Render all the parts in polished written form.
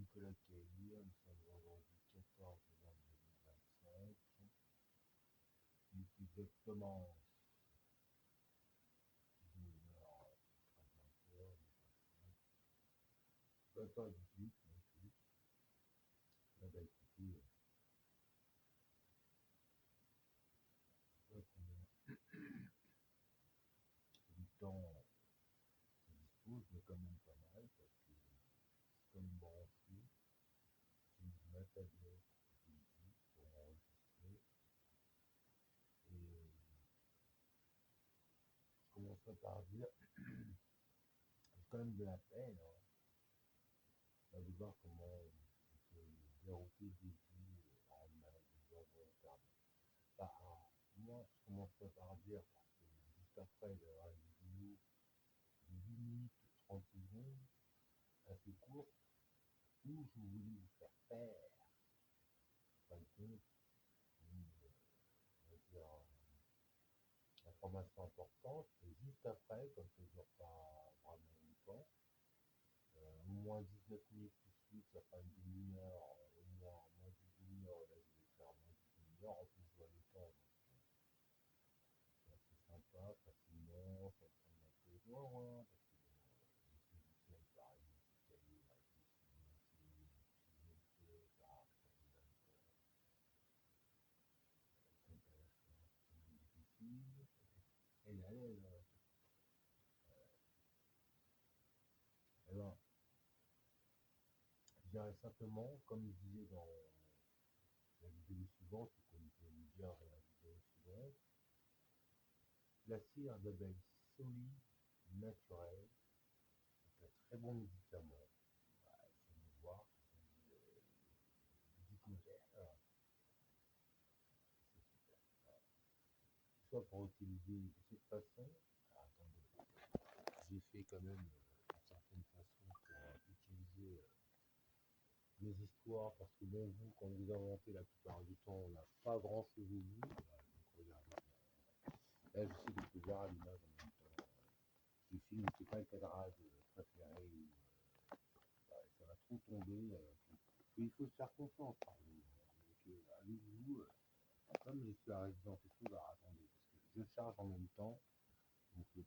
Nicolas Caillier, nous sommes vendredi 14 novembre 2025. Il est exactement 19h, 20h, pas 18 non plus. Là, bah écoutez, du temps se dispose, mais quand même pas mal, parce que c'est comme branché. J'utilise ma tablette, je vous dis, pour enregistrer. Et je commencerai par dire, j'ai quand même de la peine, hein, de voir comment on peut dérouter des vies en mal, volontairement. Bah, moi, je commencerai par dire, parce que juste après, il y aura une vidéo de 8 minutes 30 secondes, assez courte, où je voulais vous faire faire, pas de compte, une, on va dire, information importante, et juste après, comme ça ne dure pas vraiment longtemps, au moins 19 minutes tout de suite, ça fera une demi-heure, au moins 10 demi-heures, là je vais faire moins 10 demi-heures, en plus je vois le temps, donc c'est assez sympa, facilement, ça prend un peu loin, parce que bon, les musiciens, pareil, c'est calé, là, je me suis monté, ça me donne c'est difficile, et là, alors, je dirais simplement, comme je disais dans la vidéo suivante, ou comme je vais vous dire dans la vidéo suivante, la cire d'abeille solide, naturelle, c'est un très bon médicament. Bah, il faut le voir, c'est découvert, c'est super. Voilà. Soit pour utiliser de cette façon, attendez, j'ai fait quand même d'une certaine façon pour utiliser les histoires, parce que bon, vous, quand vous inventez la plupart du temps, on n'a pas grand chose au bout. Voilà, donc regardez, là j'essaie de vous voir à l'image en même temps. Ce film n'était pas le cadrage préféré, ça va trop tomber. Il faut se faire confiance, par exemple. Donc, avec vous, comme je suis arrivé dans quelque chose, alors attendez, parce que je charge en même temps. Donc le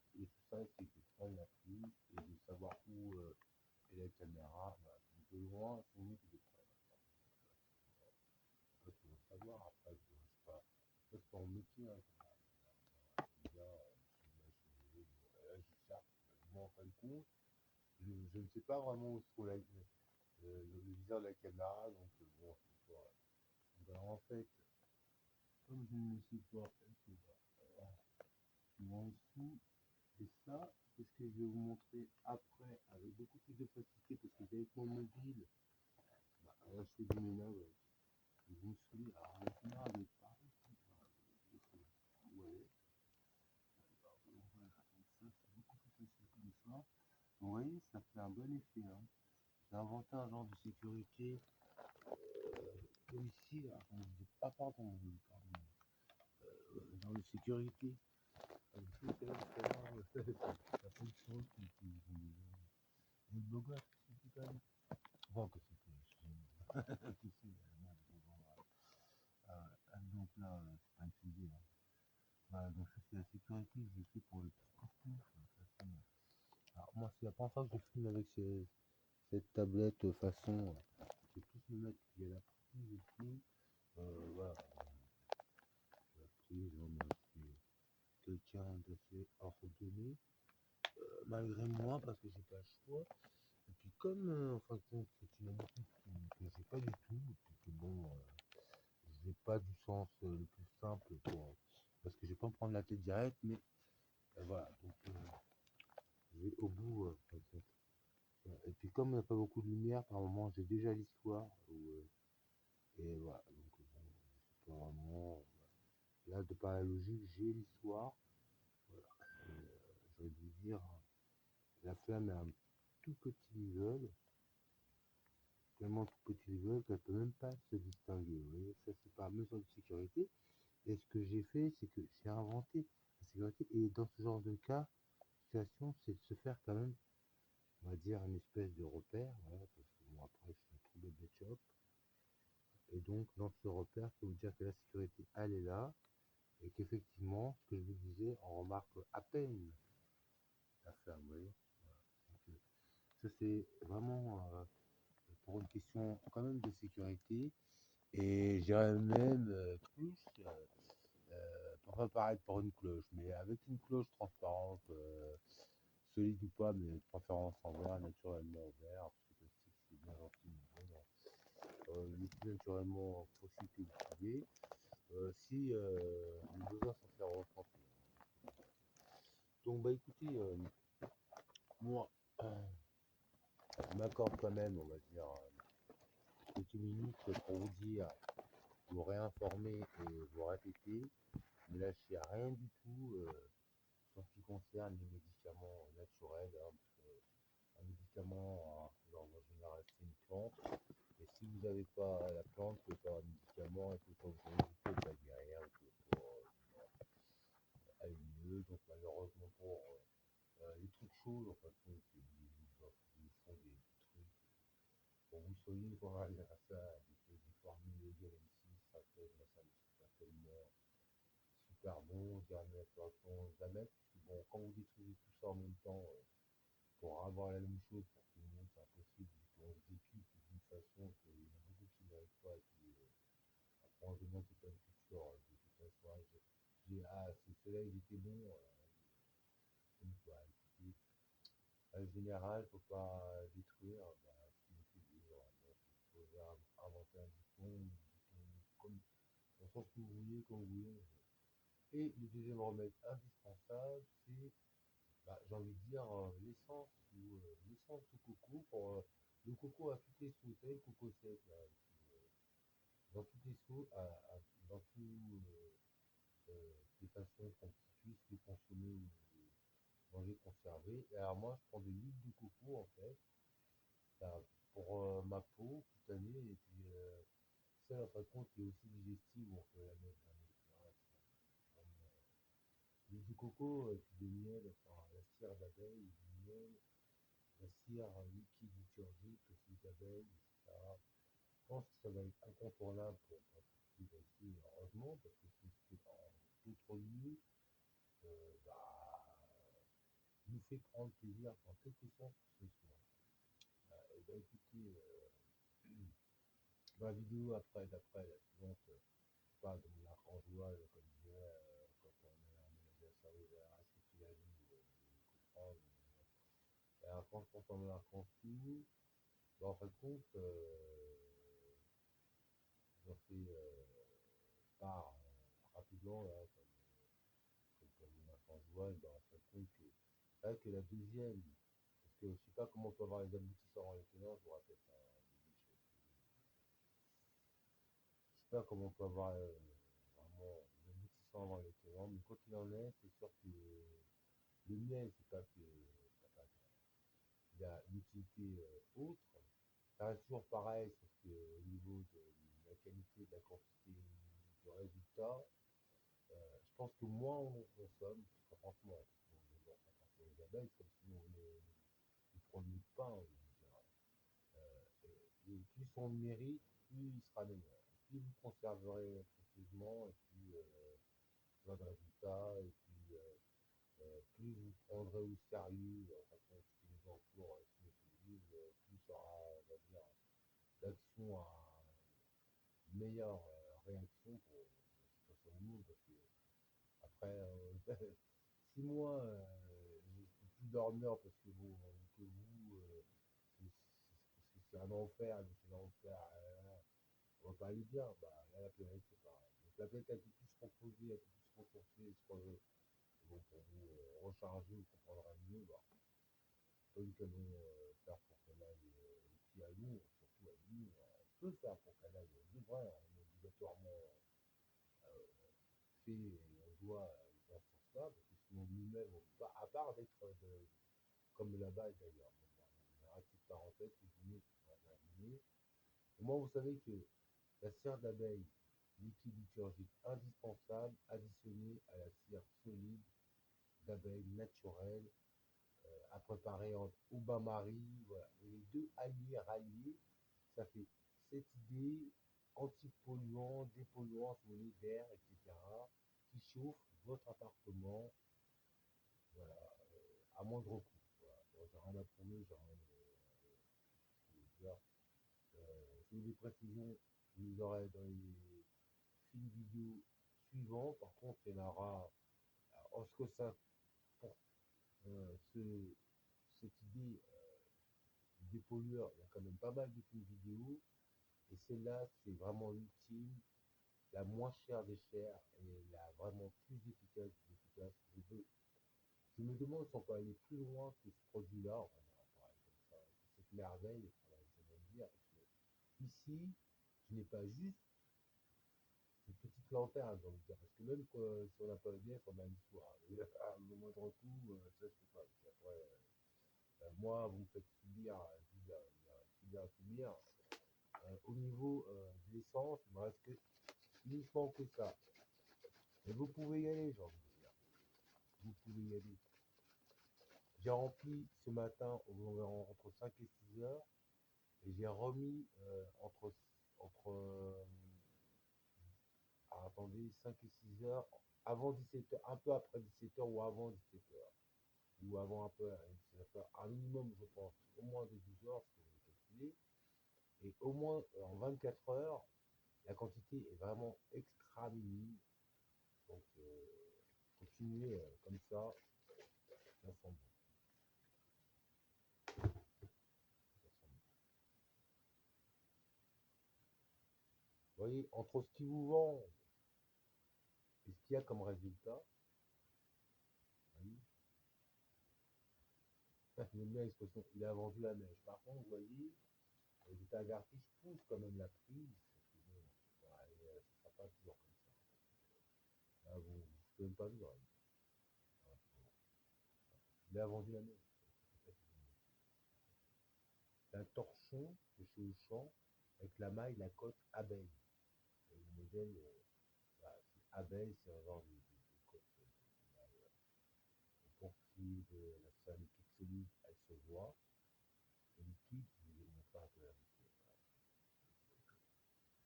ça, c'est que je prenne la prise et de savoir où est la caméra. Voilà. Donc de loin, c'est mieux que de près. Après, il faut savoir, après, je ne reste pas. Ça, c'est pas mon métier, hein, bien, là, j'y cherche. Moi, en fin de compte, je ne sais pas vraiment où se trouve le viseur de la caméra, donc bon, c'est pas. Donc, alors, en fait, comme je ne sais pas, je suis en dessous, et ça, c'est ce que je vais vous montrer après, avec beaucoup plus de facilité, parce que avec mon mobile, bah, là, je fais du ménage, je me suis dit, alors, la caméra n'est pas, ouais, alors, voilà, donc ça, c'est beaucoup plus facile comme ça. Vous voyez, ça fait un bon effet, hein. J'ai inventé un genre de sécurité, ici, alors, je dis pas pardon, genre de sécurité. La fonction le blogger, c'est quand même. Enfin, que c'est tu sais, donc là, c'est pas une fusée. Hein. Voilà, donc ça, c'est la sécurité que j'ai fait pour le petit couscous. Alors, moi, c'est la première fois que je filme avec cette tablette façon. Je vais tous me mettre, il y a la prise ici. Voilà. La prise, c'est quelqu'un d'assez ordonné. Malgré moi, parce que j'ai pas le choix. Et puis comme, en fin de compte, c'est une habitude que j'ai pas du tout, et puis que bon, je vais pas du sens le plus simple pour, parce que je vais pas me prendre la tête directe, mais voilà, donc je vais au bout, en fin de compte. Et puis comme il n'y a pas beaucoup de lumière, par moment, j'ai déjà l'histoire, et voilà, donc bon, c'est pas vraiment, là, de par la logique, j'ai l'histoire, voilà, j'aurais dû dire, la flamme est un tout petit level, tellement tout petit level qu'elle peut même pas se distinguer. Vous voyez, ça c'est pas mesure de sécurité. Et ce que j'ai fait, c'est que j'ai inventé la sécurité. Et dans ce genre de cas, situation, c'est de se faire quand même, on va dire, une espèce de repère. Voilà, parce que bon, après, c'est un trou de Betshop. Et donc, dans ce repère, ça veut dire que la sécurité, elle est là, et qu'effectivement, ce que je vous disais, on remarque à peine la flamme, vous voyez. Donc, ça, c'est vraiment pour une question quand même de sécurité, et j'irais même plus, pour pas paraître pour une cloche, mais avec une cloche transparente, solide ou pas, mais de préférence en verre, naturellement en verre, parce que le plastique c'est bien gentil, mais bon, le plus naturellement possible que vous pouvez, si le besoin s'en fait ressentir. Donc bah écoutez, moi, je m'accorde quand même, on va dire, quelques minutes pour vous dire, vous réinformer et vous répéter, ne lâchez rien du tout en ce qui concerne les médicaments naturels, hein, parce qu'un médicament, en général, c'est une plante, et si vous n'avez pas la plante, vous pouvez pas un médicament, et puis quand vous pouvez pas guérir, vous pouvez pas aller mieux, donc malheureusement pour les trucs chauds, en fait, ils font des trucs pour vous soyez pour arriver à ça, des formules de M6, ça fait, ça me tellement super bon, jamais attention, jamais, parce que bon, quand vous détruisez tout ça en même temps, pour avoir la même chose pour tout le monde, c'est impossible, on se décupe d'une façon qu'il y en a beaucoup qui n'arrivent pas, et puis après on se demande c'est pas une culture, de toute façon, ce soleil il était bon, donc bah, écoutez, en général, faut pas détruire, bah, ce qui nous fait vivre, donc il faut inventer un bouton, comme, dans le sens que vous voulez, comme vous voulez. Et le deuxième remède indispensable, c'est, bah, j'ai envie de dire, l'essence ou l'essence de coco. Pour, le coco à toutes les sauces, vous savez, le coco sec, là, dans toutes les sauces, dans toutes les façons qu'on puisse le consommer ou manger conservé. Et alors moi, je prends de l'huile de coco, en fait, ça, pour ma peau cutanée, et puis ça, en fin de compte, qui est aussi digestive, on peut la mettre dans les plats. L'huile de coco, puis du miel, enfin, la cire d'abeille, du miel, la cire liquide liturgique aussi d'abeille, etc. Je pense que ça va être incontournable pour progresser, heureusement, parce que c'est en d'autres lieux, bah, nous fait prendre plaisir en quelque sorte ce soir. Et bah écoutez, dans la vidéo d'après, la suivante, je parle de mon archangeoise, comme je disais, quand on a bien servi vers ce que tu as vu, comprendre. Et alors, quand on a archange, bah, en fin de compte, j'en fais part rapidement, là, comme mon archangeoise, bah, en fin de compte, c'est vrai que la deuxième, parce que je sais pas comment on peut avoir les aboutissants en les tenants, je vous rappelle ça, hein, je sais pas comment on peut avoir vraiment les aboutissants avant les tenants, mais quoi qu'il en est, c'est sûr que le miel, c'est pas que il a une utilité autre. Ça reste toujours pareil, sauf qu'au niveau de la qualité, de la quantité, du résultat, je pense que moins on en consomme, parce que franchement, bon, attention aux abeilles, comme si on ne produit pas, on dirait. Et plus on le mérite, plus il sera meilleur. Plus vous conserverez précieusement, et plus plein de résultats, et puis plus vous prendrez au sérieux, en fait, ce qui nous entoure, ce qui nous utilise, plus ça aura, on va dire, d'action à une meilleure réaction pour la situation du monde, parce que après 6 mois, je ne peux plus dormir parce que bon, que vous, c'est un enfer, mais c'est l'enfer, on va pas aller bien, bah là la planète c'est pareil. Donc la planète elle peut plus se reposer, elle peut plus se ressourcer, bon, pour vous recharger, vous comprendrez mieux, bah, pas une canon faire pour qu'elle aille les pieds à l'eau, surtout à l'eau, on peut faire pour qu'elle aille, on devrait, on est obligatoirement fait et on doit dans ce sens-là, parce que sinon nous-mêmes, à part d'être comme là-bas d'ailleurs, on arrête cette parenthèse, au moins vous savez que la cire d'abeille liquide liturgique indispensable, additionnée à la cire solide d'abeille naturelle, à préparer au bain-marie, voilà. Et les deux alliés ralliés, ça fait cette idée anti-polluant, dépolluant, si vous voulez, d'air, etc., qui chauffe votre appartement, voilà, à moindre coût. Voilà. Bon, j'ai rien à prouver, j'ai rien à dire. Si vous voulez des précisions, vous les aurez dans les films vidéo suivants. Par contre, il y en aura, en ce que ça, pour cette idée des pollueurs, il y a quand même pas mal de films vidéo. Et celle-là, c'est vraiment l'ultime, la moins chère des chères et la vraiment plus efficace des efficaces. Je me demande si on peut aller plus loin que ce produit-là, on va parler comme ça, cette merveille, voilà, je vais le dire, parce que ici, je n'ai pas juste une petite lanterne, j'ai envie de dire, parce que même si on n'a pas bien, on a une soir. Le moindre coup, ça, je sais pas. Parce qu'après, moi, vous me faites subir, subir. Au niveau de l'essence, il me reste uniquement que ça. Et vous pouvez y aller, j'ai envie de dire. Vous pouvez y aller. J'ai rempli ce matin environ entre 5 et 6 heures. Et j'ai remis attendez, 5 et 6 heures, avant 17 heures, un peu après 17 heures ou avant 17 heures. Ou avant un peu, ça fait un minimum, je pense, au moins de 12 heures, ce que j'ai calculé. Et au moins en 24 heures, la quantité est vraiment extra minime. Donc, continuez comme ça sent bon. Vous voyez, entre ce qui vous vend et ce qu'il y a comme résultat, j'aime bien l'expression, il a vendu la mèche. Par contre, vous voyez, les états avertis, je pousse quand même la prise, parce que bon, ce ne sera pas toujours comme ça. Là, vous ne pouvez même pas vivre. Il a vendu la mèche. C'est un torchon de chez Auchan avec la maille, la cote abeille. Et le modèle, bah, abeille, c'est un genre de cote. Pour qui de la famille pixelide, elle se voit. Et liquide, je vais vous montrer un peu la vidéo.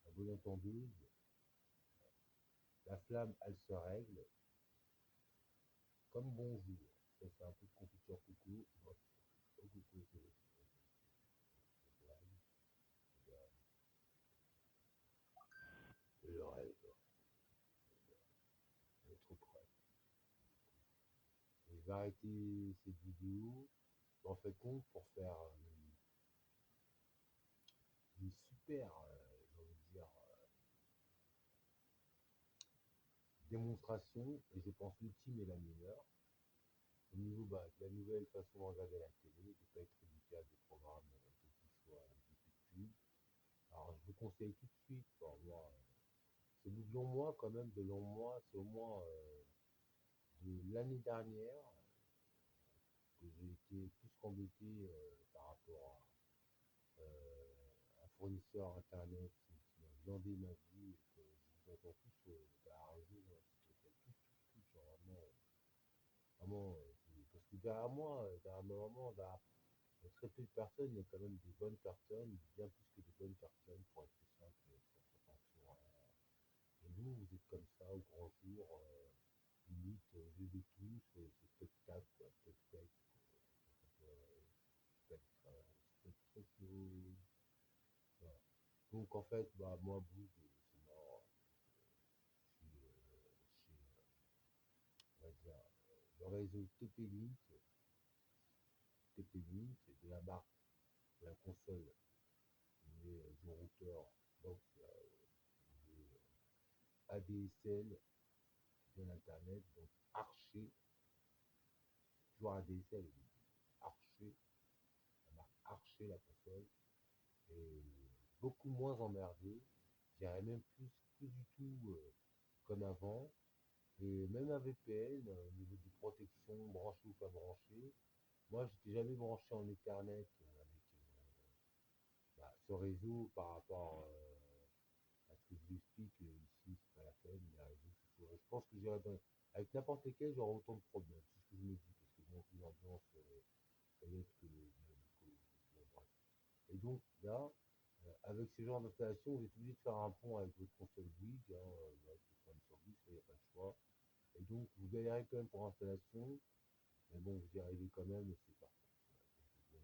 La bonne entendeuse, la flamme, elle se règle comme bonjour. Ça, c'est un peu de confiture coucou. Coucou, le rêve, être prêt. Et je vais arrêter cette vidéo, en fait, compte pour faire une super, j'ai envie de dire, démonstration, et je pense l'ultime et la meilleure, au niveau de la nouvelle façon de regarder la télé, de ne pas être éduqué à des programmes, quels qu'ils soient, des pubs. Alors, je vous conseille tout de suite, pour moi, c'est de long mois quand même, de long mois, c'est au moins de l'année dernière que j'ai été plus qu'embêté par rapport à un fournisseur internet qui m'a viandé ma vie et que je vous entends tous arranger tout, genre vraiment, parce que derrière moi, derrière ma maman, derrière très peu de personnes, il y a quand même des bonnes personnes, bien plus que des bonnes personnes, pour être plus simple, pour attention à. Et vous êtes comme ça au grand jour, limite, jeu de tous, c'est spectacle, quoi, spectacle, voilà. Donc en fait, bah, moi, bout, c'est mort. Je suis chez, on va dire, le réseau TP-Link, TP-Link, c'est de la marque, de la console, du routeur, donc ADSL, de l'internet, donc Archer, toujours ADSL, Archer, la marque Archer, la console, est beaucoup moins emmerdée, je dirais même plus du tout comme avant. Et même un VPN, au niveau de protection, branché ou pas branché, moi j'étais jamais branché en Ethernet avec ce réseau par rapport à ce que je vous explique ici, c'est pas la peine, les réseaux sociaux. Je pense que avec n'importe lesquels j'aurai autant de problèmes, c'est ce que je me dis, parce que bon, une ambiance, peut-être que bref. Et donc là, avec ce genre d'installation, vous êtes obligé de faire un pont avec votre console Bouygues, hein, avec le problème sur Bouygues, il n'y a pas de choix. Et donc, vous galérez quand même pour l'installation, mais bon, vous y arrivez quand même, et c'est parfait. Voilà, donc,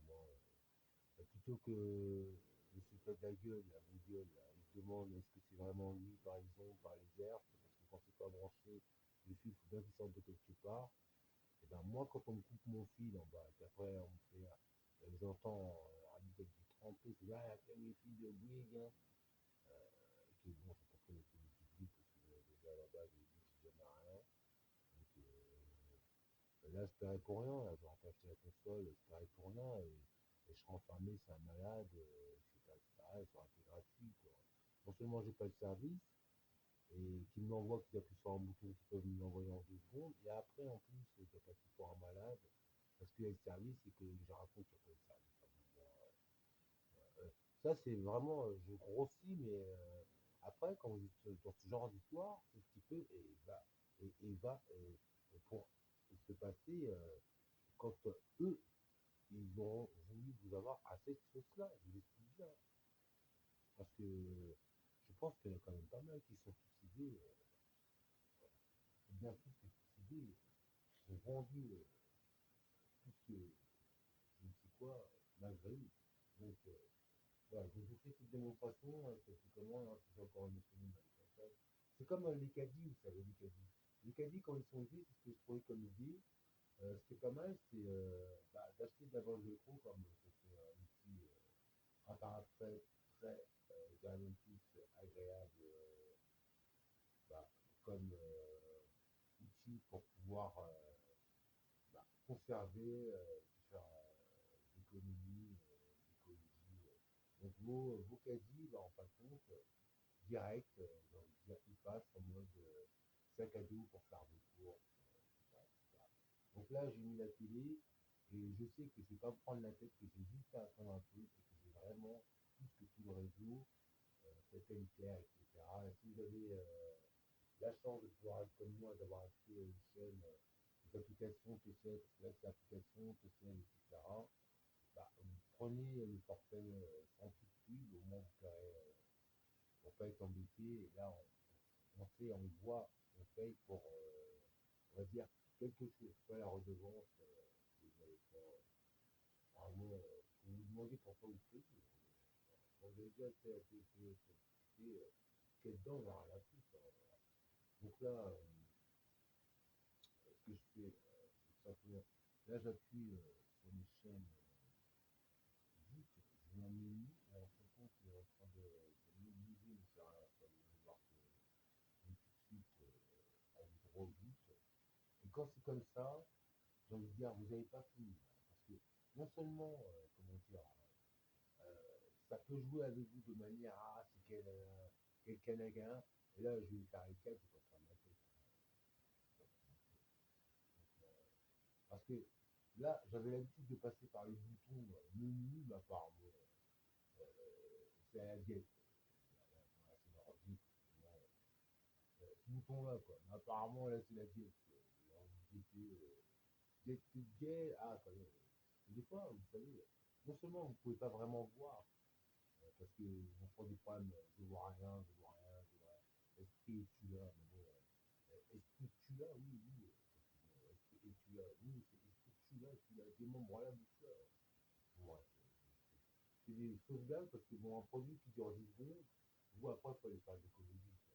moi, plutôt que je suis pas de la gueule, là, Google, là, il se demande est-ce que c'est vraiment lui par exemple, par les airs, parce que quand c'est pas branché, le fil, il faut bien qu'il sorte de quelque part. Et ben moi, quand on me coupe mon fil en bas, et qu'après on me fait, j'entends un bouteille du trempé, c'est là, il y a le fil de Bouygues, hein. Et que bon, c'est pas très le public, parce que déjà à la base, les Bouygues, c'est jamais rien. Donc là, je paierais pour rien, là, j'aurais pas acheté la console, je paierais pour rien, et je serais enfermé, c'est un malade, etc., etc., ça aurait été gratuit, quoi. Non seulement j'ai pas de service, et qu'ils me l'envoient, qu'ils appuient sur un bouton, qu'ils peuvent me l'envoyer en 2 secondes, et après, en plus, t'as passé pour un malade, parce qu'il y a le service, et que je raconte qu'il n'y a pas de service. Enfin, bon, ça, c'est vraiment, je grossis, mais après, quand vous êtes dans ce genre d'histoire, c'est ce qui peut et pour se passer quand eux, ils ont voulu vous avoir à cette sauce-là. Je vous explique bien. Parce que je pense qu'il y en a quand même pas mal qui sont suicidés, bien plus que suicidés, qui ont vendu plus que je ne sais quoi, malgré eux. Donc, voilà, je vous fais cette démonstration, parce que comment, hein, c'est encore une économie avec ça. C'est comme les caddies, vous savez, les caddies. Les caddies, quand ils sont idées, c'est ce que je trouvais comme idée. Ce qui est pas mal, c'est d'acheter de la bande de pro, comme c'est un outil très, très, quand même plus agréable, bah, comme outil pour pouvoir conserver, faire l'économie, l'écologie. Donc vos caddies, bah, en fin de compte, direct, j'ai envie de dire, ils passent en mode sac à dos pour faire des courses, etc., etc. Donc là, j'ai mis la télé et je sais que je ne vais pas me prendre la tête, que j'ai juste à attendre un peu, et que j'ai vraiment plus que tout le réseau, satellitaire, etc. Et si vous avez la chance de pouvoir être comme moi, d'avoir accès à une chaîne, des applications TCL, parce que là c'est l'application TCL, etc. Bah, vous prenez le forfait sans toute pub, au moins vous paierez, pour pas être embêté. Et là, on fait, on voit, on paye pour, on va dire, quelque chose, pas la redevance. Que vous n'avez pas, vraiment, vous vous demandez pourquoi vous payez. On a déjà fait la TCL, ce qu'il y a dedans, on n'a rien à foutre, hein. Donc là, ce que je fais, c'est simplement, là j'appuie sur mes chaînes vite, je mets un menu, et en fin de compte, il est en train de mobiliser, mais ça, ça vous allez voir que tout de suite, on vous droit au but. Et quand c'est comme ça, j'ai envie de dire, vous n'avez pas fini, hein, parce que non seulement, comment dire, ça peut jouer avec vous de manière, ah, c'est quel Canadien, et là, je vais lui faire les quatre, je vais pas prendre la tête. Parce que là, j'avais l'habitude de passer par les boutons menu, bah, par c'est à la diète. C'est l'ordi, ce bouton-là, quoi. Mais apparemment, là, c'est la diète. Alors, vous dites, diète, gay, ah, quand même. Des fois, vous savez, non seulement vous ne pouvez pas vraiment voir, parce que on prend des problèmes, je vois rien, je vois rien, je vois rien. Esprit es-tu là? Mais bon, esprit tu là? Oui, oui. Esprit es-tu là? Oui, c'est esprit tu là, des membres là, bouche là. Ouais, c'est des sauvegardes parce que bon, un produit qui dure 10 secondes, vous après, il faut aller faire de l'écologie, quoi.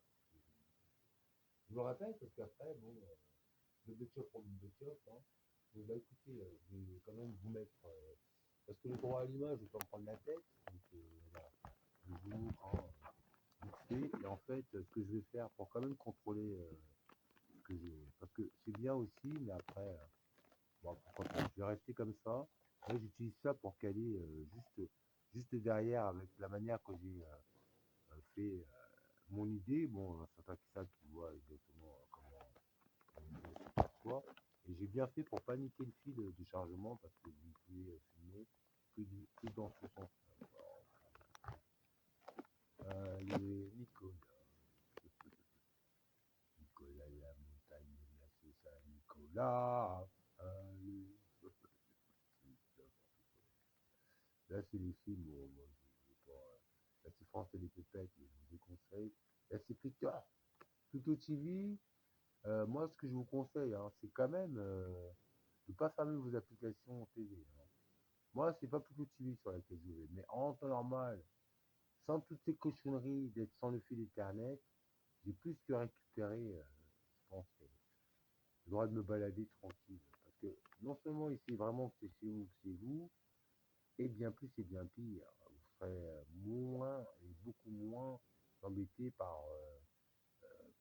Je vous le répète parce qu'après, bon, le bêtiof pour le bêtiof, hein. Donc, bah écoutez, je vais quand même vous mettre, parce que le droit à l'image, je vais pas me prendre la tête, donc voilà, je vous montre vite fait, et en fait, ce que je vais faire pour quand même contrôler ce que j'ai, parce que c'est bien aussi, mais après, bon, pourquoi pas, je vais rester comme ça. Là, j'utilise ça pour caler juste derrière avec la manière que j'ai fait mon idée. Bon, certains qui savent qui voient exactement comment on perçoit. Et j'ai bien fait pour pas niquer le fil de chargement parce que vous pouvez filmer que dans ce sens. Allez, Nicolas. Nicolas, la montagne, la c'est ça, Nicolas. Allez. Là, c'est les films où moi, je pas. La France des pépettes, je vous déconseille. Là, c'est Pluto TV. Moi, ce que je vous conseille, hein, c'est quand même de ne pas fermer vos applications TV. Hein. Moi, c'est pas Pluto TV sur laquelle je vais, mais en temps normal, sans toutes ces cochonneries d'être sans le fil Ethernet, j'ai plus que récupéré, je pense, le droit de me balader tranquille. Parce que non seulement ici, vraiment, que c'est chez vous, que c'est vous, et bien plus et bien pire. Vous serez moins et beaucoup moins embêté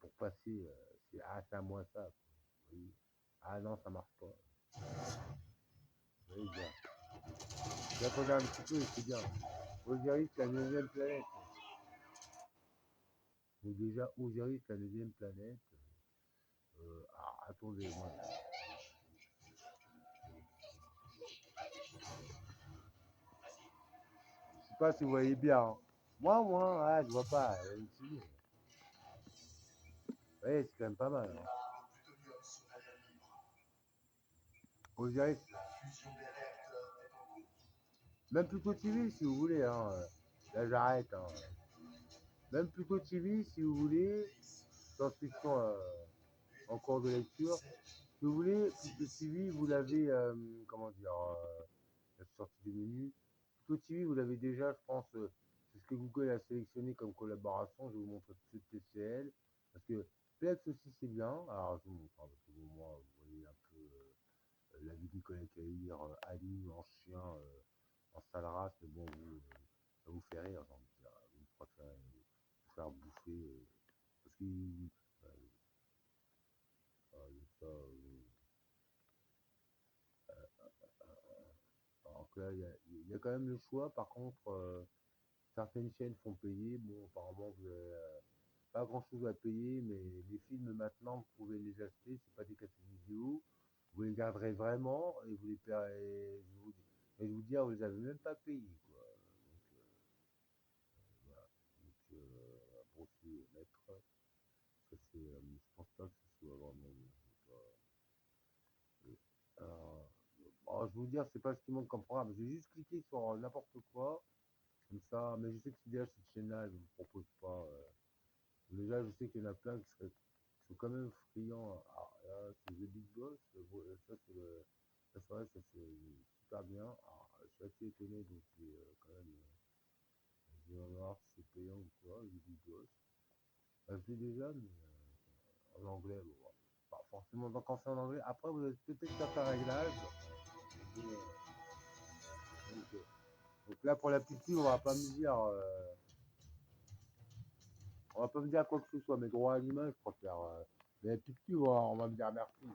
pour passer. C'est à moi ça. Vous voyez. Ah non, ça marche pas. Vous voyez bien. J'attendais un petit peu et c'est bien. Osiris, c'est la 9e planète. Donc déjà, Osiris, la 9e planète. Attendez, moi. Je sais pas si vous voyez bien. Hein. Moi, je vois pas. Vous voyez, c'est quand même pas mal. Hein. Osiris, même plutôt TV si vous voulez. Hein. Là, j'arrête. Hein. Même plutôt TV si vous voulez. Transmission en cours de lecture. Si vous voulez, Plutôt TV, vous l'avez, comment dire, la sortie du menu. Plutôt TV, vous l'avez déjà, je pense, c'est ce que Google a sélectionné comme collaboration. Je vais vous montrer tout de suite TCL. Parce que Plex aussi, c'est bien. Alors, je vous montre, hein, parce que bon, moi, vous voyez un peu la vie de Nicolas Caïr, Ali en chien, en sale race, mais bon, ça vous fait rire, j'ai envie de dire. Vous préférez vous faire bouffer. Parce qu'il. Ça, alors que là, il y a quand même le choix. Par contre, certaines chaînes font payer. Bon, apparemment, vous avez pas grand chose à payer, mais les films maintenant, vous pouvez les acheter. C'est pas des cassettes vidéo. Vous les garderez vraiment et vous les paierez. Je vous dis, vous les avez même pas payés. Quoi. Donc, voilà. Donc, bon, c'est mettre. Ça, je pense pas que ce soit vraiment. Alors, bon, je vais vous dire, c'est pas ce qui manque comme programme. J'ai juste cliqué sur n'importe quoi, comme ça, mais je sais que c'est déjà cette chaîne-là, elle ne vous propose pas. Déjà, je sais qu'il y en a plein qui sont quand même friands. Ah, là, c'est The Big Boss, ça c'est le. Ça, c'est vrai, ça c'est super bien. Alors, je suis assez étonné, donc c'est quand même. Je vais voir si c'est payant ou quoi, The Big Boss. Je l'ai déjà, mais en anglais, bon, pas forcément. Donc, quand c'est en anglais, après, vous avez peut-être certains réglages. Et, donc là, pour la petite fille, on va pas me dire quoi que ce soit. Mes droits à l'image, je préfère. Mais la petite fille, on va me dire merci.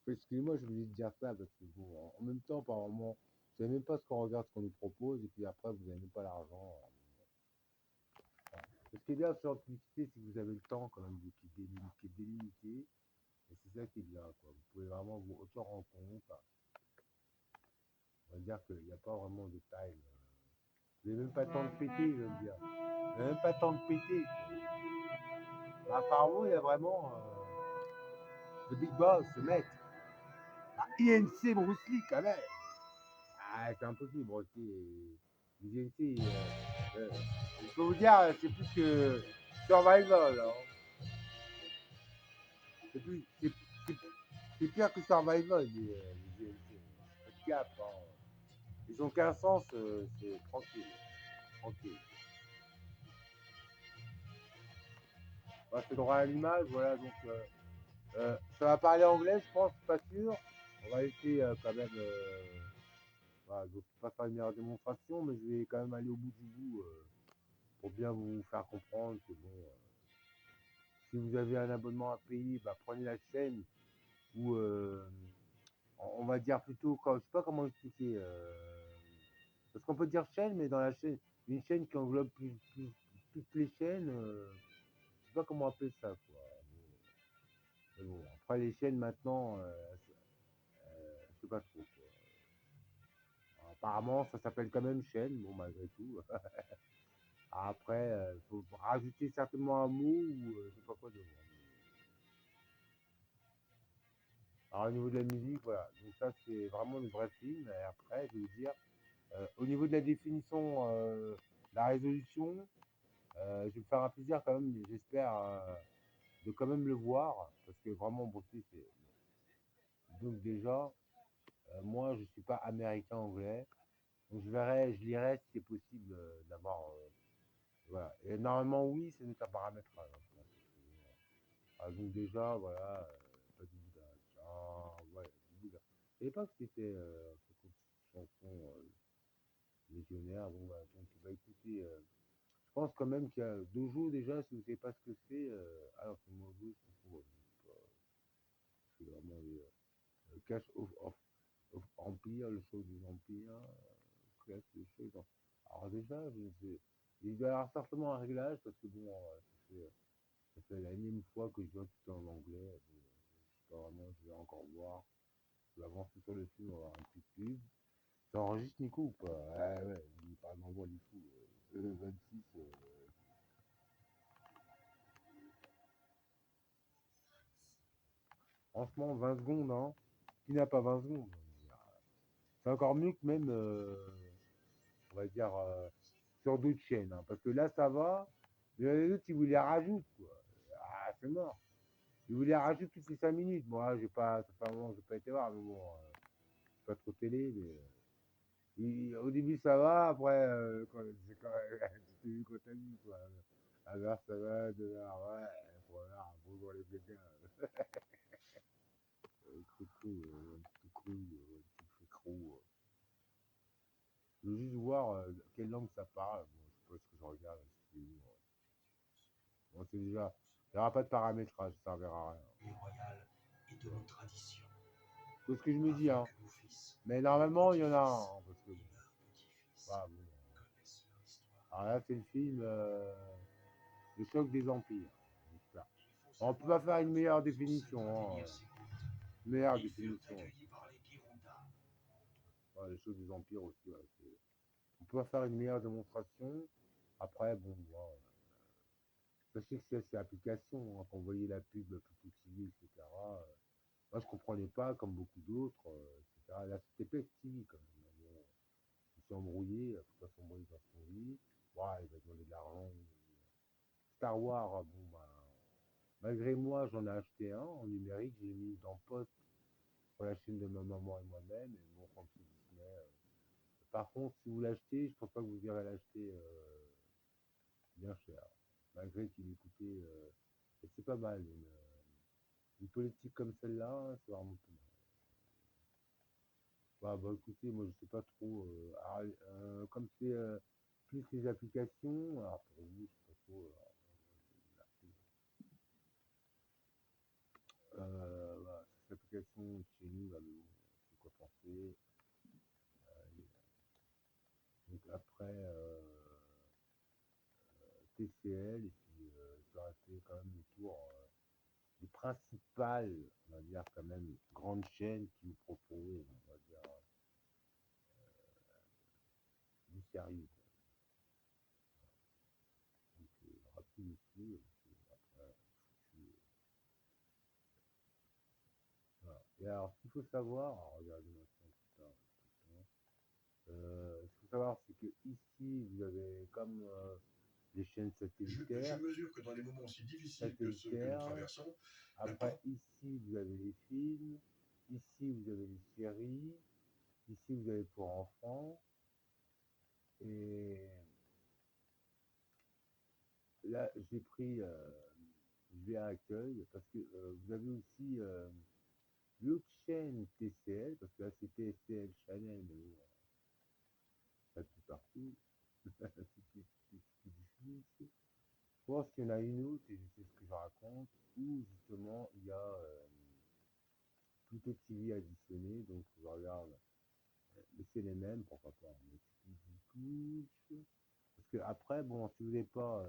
Excusez-moi, je voulais dire ça parce que bon, en même temps, par moment, vous savez même pas ce qu'on regarde, ce qu'on nous propose, et puis après, vous n'avez même pas l'argent. Ce qui est bien sur la publicité, c'est que vous avez le temps quand même qui est délimité, et c'est ça qui est bien, quoi. Vous pouvez vraiment vous auto-rendre compte. On va dire qu'il n'y a pas vraiment de time. Vous n'avez même pas le temps de péter, je veux dire. Vous n'avez même pas le temps de péter. Bah, apparemment, il y a vraiment le Big Boss, le maître. Ah, INC Bruce Lee, quand même. Ah, c'est impossible, Bruce Lee. Les INC, je peux vous dire, c'est plus que Survival. Hein. C'est pire que Survival, les INC. Faites gaffe. Hein. Ils ont qu'un sens, c'est tranquille. Tranquille. Bah, c'est droit à l'image, voilà, donc ça va parler anglais, je pense, pas sûr. On va essayer quand même. Voilà, donc je ne vais pas faire une meilleure démonstration, mais je vais quand même aller au bout du bout pour bien vous faire comprendre que bon, si vous avez un abonnement à payer, bah, prenez la chaîne ou on va dire plutôt, je sais pas comment expliquer, parce qu'on peut dire chaîne, mais dans la chaîne, une chaîne qui englobe toutes les chaînes, je sais pas comment appeler ça, quoi. Mais bon, après les chaînes maintenant, je sais pas trop. Quoi. Apparemment, ça s'appelle quand même chaîne, bon, malgré tout. Après, il faut rajouter certainement un mot ou je sais pas quoi de bon. Alors, au niveau de la musique, voilà. Donc, ça, c'est vraiment le vrai film. Et après, je vais vous dire, Au niveau de la définition, la résolution, je vais me faire un plaisir quand même, j'espère, de quand même le voir, parce que vraiment, bon, tu sais, donc déjà, moi, je suis pas américain-anglais, donc je lirai si c'est possible d'avoir, voilà. Et normalement, oui, c'est notre paramétrage, hein, je pense. Donc déjà, voilà, pas du boudage. Ah, ouais, du boudage. À l'époque, c'était cette chanson légionnaire. Bon, bah, donc, bah, écoutez, je pense quand même qu'il y a Dojo, déjà, si vous savez pas ce que c'est, alors c'est moi, vous, c'est vraiment Cash of Empire, le show des empires, Clash, le show des empires. Alors déjà, je sais, il doit y avoir certainement un réglage, parce que bon, ça fait la énième fois que je vois tout en anglais. Je sais pas vraiment, je vais encore voir. Je vais avancer sur le film, on va avoir un petit pub. Ça enregistre Nico ou pas? Ouais, ouais, il parle d'envoi les fous. 26. Franchement, 20 secondes, hein. Qui n'a pas 20 secondes? C'est encore mieux que même, on va dire, sur d'autres chaînes, hein. Parce que là, ça va. Mais les autres, ils vous les rajoutent, quoi. Ah, c'est mort. Ils vous les rajoutent toutes les 5 minutes. Moi, j'ai pas, ça fait un moment que j'ai pas été voir, mais bon, je suis pas trop télé, mais. Au début ça va, après c'est quand tu t'es vu quand t'as vu quoi. Alors ça va, de là, ouais, voilà, bonjour les gars, coucou, un petit couille, un petit fécrou. Je veux juste voir quelle langue ça parle. Bon, je sais pas ce que je regarde, c'est où. Bon, c'est déjà, il n'y aura pas de paramétrage, ça servira à rien. Royale et de nos traditions. C'est ce que je me dis, hein. Mais normalement, il y en a un, hein, parce que bon. Bah, bon. Alors là, c'est le film Le choc des empires. J'espère. On peut pas faire une meilleure définition. Hein. Meilleure définition. Ouais, le choc des empires aussi. Ouais, on peut pas faire une meilleure démonstration. Après, bon, ouais, sachez que c'est application. Hein, quand vous voyez la pub Pluto TV, etc. Moi, je comprenais pas, comme beaucoup d'autres, etc. Là, c'était PES TV quand même. Bon, il s'est embrouillé, il faut pas s'embrouiller dans son vie. Ouais, il va demander de l'argent. Star Wars, bon, bah, malgré moi, j'en ai acheté un en numérique, j'ai mis dans Poste pour la chaîne de ma maman et moi-même, et bon, comme c'est Disney. Par contre, si vous l'achetez, je pense pas que vous irez l'acheter bien cher, malgré qu'il ait coûté. Et c'est pas mal, une politique comme celle-là, c'est vraiment pas mal. Bah écoutez, moi je sais pas trop. Comme c'est plus les applications, alors pour vous, je sais pas trop. Voilà, cette application chez nous, là, mais bon, c'est quoi penser. Donc après, TCL, et puis j'aurais fait quand même le tour des principales, on va dire quand même, grandes chaînes qui vous proposent, on va dire, du sérieux. Donc rapide aussi, après, voilà. Et alors, ce qu'il faut savoir, alors, regardez maintenant tout ça, ce qu'il faut savoir, c'est que ici, vous avez comme les chaînes satellitaires. Je mesure que dans les moments aussi difficiles que ceux que nous traversons. Après, ici, vous avez les films. Ici, vous avez les séries. Ici, vous avez pour enfants. Et là, j'ai pris VA Accueil parce que vous avez aussi l'autre chaîne TCL, parce que là, c'est TCL Channel, mais bon, pas tout partout. Je pense qu'il y en a une autre, et je sais ce que je raconte, où justement, il y a Pluto TV additionné, donc je regarde, mais c'est les mêmes, pourquoi pas, mais parce que après, bon, si vous n'avez pas,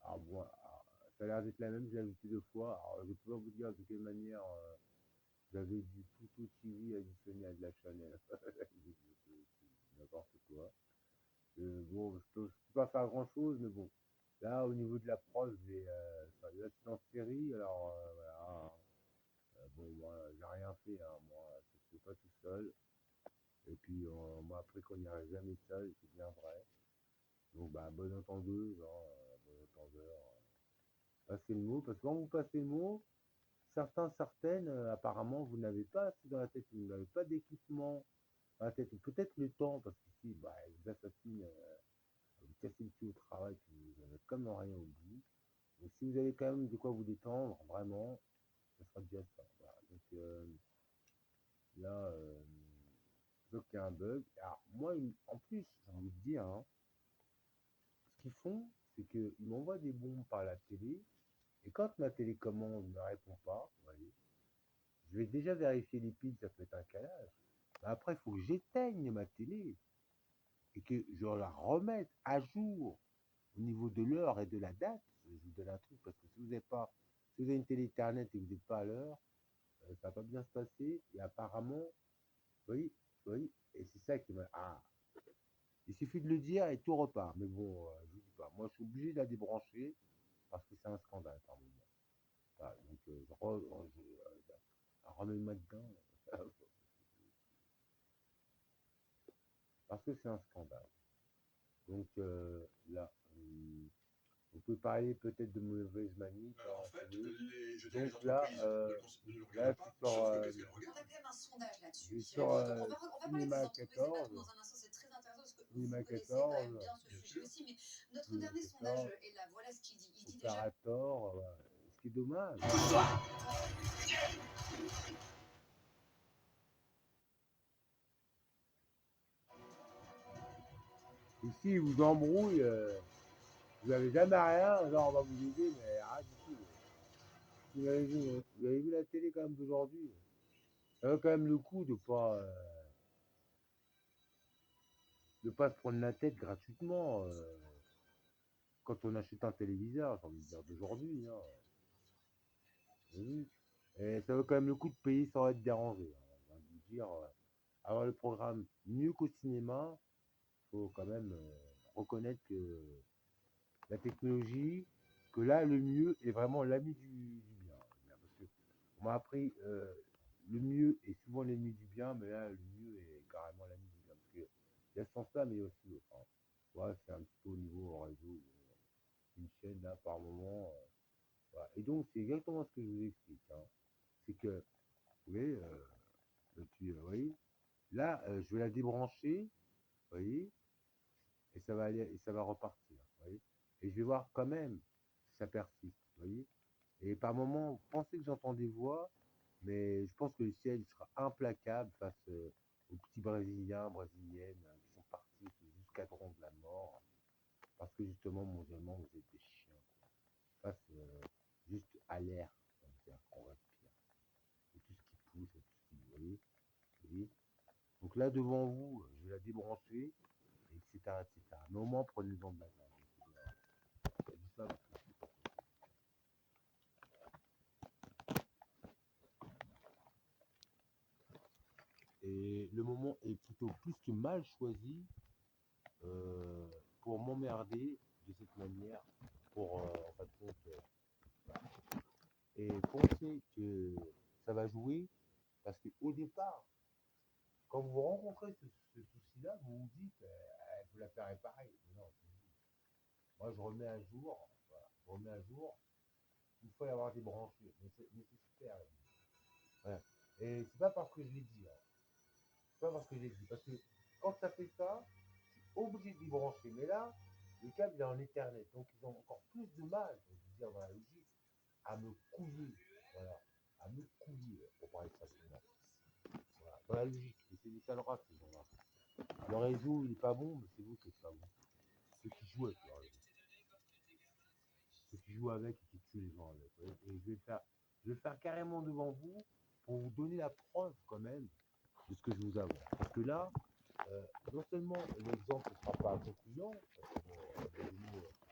alors, bon, alors, ça a l'air d'être la même, j'ai ajouté 2 fois, alors je peux pas vous dire de quelle manière vous avez du Pluto TV additionné à de la Chanel, n'importe quoi. Bon, je peux pas faire grand chose, mais bon, là, au niveau de la prod, là, c'est en série, alors voilà. Bon, moi, j'ai rien fait, hein, moi, je ne fais pas tout seul. Et puis on m'a appris qu'on n'y arrive jamais seul, c'est bien vrai. Donc bah bonne entendeuse, hein, bon entendeur. Passez le mot, parce que quand vous passez le mot, certains, certaines, apparemment, vous n'avez pas assez dans la tête, vous n'avez pas d'équipement dans la tête, ou peut-être le temps, parce qu'ici, bah, ils vous assassinent, vous cassez le cul au travail, puis vous n'avez comme rien au bout. Donc si vous avez quand même de quoi vous détendre, vraiment, ça sera déjà ça. Voilà. Donc là, donc il y a un bug. Alors moi, en plus, j'ai envie de dire, hein, ce qu'ils font, c'est qu'ils m'envoient des bombes par la télé, et quand ma télécommande ne répond pas, vous voyez, je vais déjà vérifier les piles, ça peut être un calage. Mais après, il faut que j'éteigne ma télé et que je la remette à jour au niveau de l'heure et de la date. Je vous donne un truc, parce que si vous n'avez pas, si vous avez une télé Internet et que vous n'êtes pas à l'heure, ça va pas bien se passer. Et apparemment, oui, oui, et c'est ça qui m'a. Ah, il suffit de le dire et tout repart. Mais bon, je vous dis pas. Moi, je suis obligé de la débrancher parce que c'est un scandale par moment. Voilà, donc, remets-moi dedans. Parce que c'est un scandale. Donc là, on peut parler peut-être de mauvaise manie. En fait, les Donc là, entreprises ne le là, regardent je suis pas, sur, sauf que qu'est-ce qu'elles On a regardent? quand même un sondage là-dessus. je suis sur On va parler des Cinéma entreprises et 14. dans un instant, c'est très intéressant parce que vous Cinéma connaissez quand même 14. bien ce Bien sujet sûr. aussi. Mais notre Cinéma dernier 14. sondage est là. Voilà ce qu'il dit. Il dit déjà. Opérateur. Voilà. Ce qui est dommage. Ici, ils vous embrouillent. Vous n'avez jamais rien. Genre, on va vous aider, mais rien du tout. Vous avez vu la télé quand même d'aujourd'hui. Ça vaut quand même le coup de pas se prendre la tête gratuitement quand on achète un téléviseur, j'ai envie de dire d'aujourd'hui. Hein. Vous avez vu. Et ça vaut quand même le coup de payer sans être dérangé. Hein. J'ai envie de dire, avoir le programme mieux qu'au cinéma, il faut quand même reconnaître que la technologie, que là, le mieux est vraiment l'ami du bien. Parce que on m'a appris le mieux est souvent l'ennemi du bien, mais là, le mieux est carrément l'ami du bien. Parce que il y a ce sens-là, mais il y a aussi l'autre. Hein. Ouais, c'est un petit peu au niveau réseau, une chaîne là par moment. Voilà. Et donc, c'est exactement ce que je vous explique. Hein. C'est que, vous voyez, vous voyez, là, je vais la débrancher, vous voyez, et ça va aller, et ça va repartir, vous voyez. Et je vais voir quand même si ça persiste, vous voyez. Et par moments, vous pensez que j'entends des voix, mais je pense que le ciel sera implacable face aux petits Brésiliens, Brésiliennes qui sont partis jusqu'à drone de la mort, parce que justement, mondialement, vous êtes des chiens. Face juste à l'air, qu'on respire. Et tout ce qui pousse, et tout ce qui. Vous voyez, vous voyez. Donc là, devant vous, je vais la débrancher, etc. etc. Mais au moins, prenez-en de la main. Et le moment est plutôt plus que mal choisi pour m'emmerder de cette manière, pour en fin de compte, et penser que ça va jouer, parce qu'au départ, quand vous rencontrez ce souci-là, vous vous dites, vous la faire réparer. Mais non, moi je remets à jour, voilà, je remets à jour, il faut y avoir des branchures, mais c'est super. Voilà. Et c'est pas parce que je l'ai dit, hein. C'est pas parce que je l'ai dit, parce que quand ça fait ça, obligé d'y brancher. Mais là, le câble il est en Ethernet, donc ils ont encore plus de mal, je veux dire, dans la logique, à me couiller. Voilà, à me couiller, pour parler facilement. Voilà, dans la logique, et c'est des sales rats, ces gens-là. Le réseau, il est pas bon, mais c'est vous qui êtes pas bon. Ceux qui jouent avec le réseau. Ceux qui jouent avec et qui tuent les gens avec. Et je vais le faire carrément devant vous pour vous donner la preuve quand même de ce que je vous avance. Parce que là, non seulement l'exemple ne sera pas concluant, parce que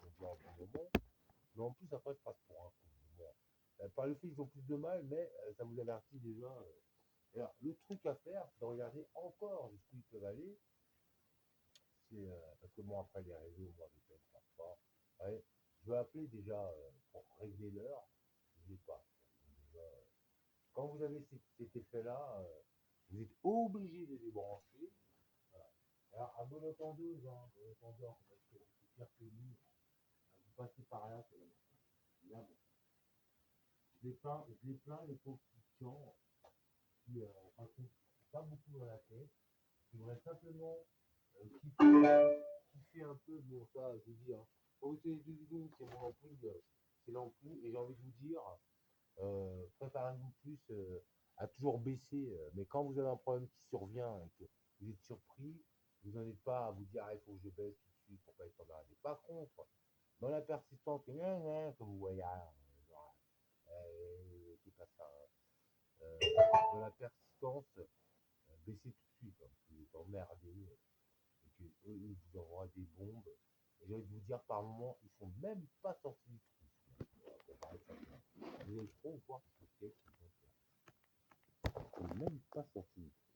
on voit en bon moment, mais en plus après, je passe pour un con. Bon, par le fait ils ont plus de mal, mais ça vous avertit déjà. Et alors, le truc à faire, c'est de regarder encore jusqu'où ils peuvent aller. Parce que moi, après les réseaux, moi, je ne passe pas. Ouais, je vais appeler déjà pour régler l'heure. Je ne l'ai pas. Déjà, quand vous avez cet effet-là, vous êtes obligé de les débrancher. Alors, à bonne entendeuse, hein, bon entendeur, parce que c'est pire que nous, vous passez par là, c'est la même chose. Là, bon, je les plains, les pauvres petits chiants, qui, en fin de compte, n'ont pas beaucoup dans la tête, qui voudraient simplement kiffer un peu, bon, ça, je vous dis, hein, pour vous donner des idées, c'est mon ampoule, c'est l'ampoule, et j'ai envie de vous dire, préparez-vous plus à toujours baisser, mais quand vous avez un problème qui survient et que vous êtes surpris, vous n'en êtes pas à vous dire, ah, il faut que je baisse tout de suite pour pas être emmerdé. Par contre, dans la persistance, que vous voyez, c'est pas ça, hein, dans la persistance, baissez tout de suite, hein, vous êtes emmerdé, et que eux, ils vous envoient des bombes, et j'ai envie de vous dire, par moment, ils sont même pas sortis du trou. Vous allez trop voir ce qu'est-ce qu'ils vont faire. Ils sont même pas sortis du trou.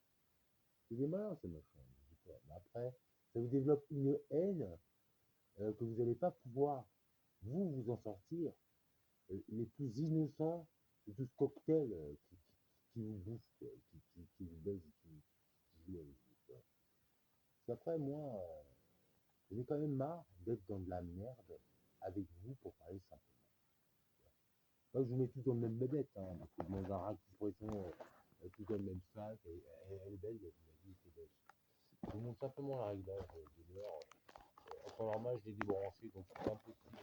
C'est des malins, ces machins. Mais après, ça vous développe une haine que vous n'allez pas pouvoir, vous en sortir. Les plus innocents de tout ce cocktail qui vous bouffe, quoi, qui vous baise, qui joue avec vous. Quoi. Puis après, moi, j'ai quand même marre d'être dans de la merde avec vous pour parler simplement. Là, je vous mets tous dans le même bébête, hein, parce que dans un rack d'expression, tout dans le même sac, elle est belle, la vie était belle. Je vous montre simplement la réglage de l'heure. En temps normal, je l'ai débranché, donc c'est impossible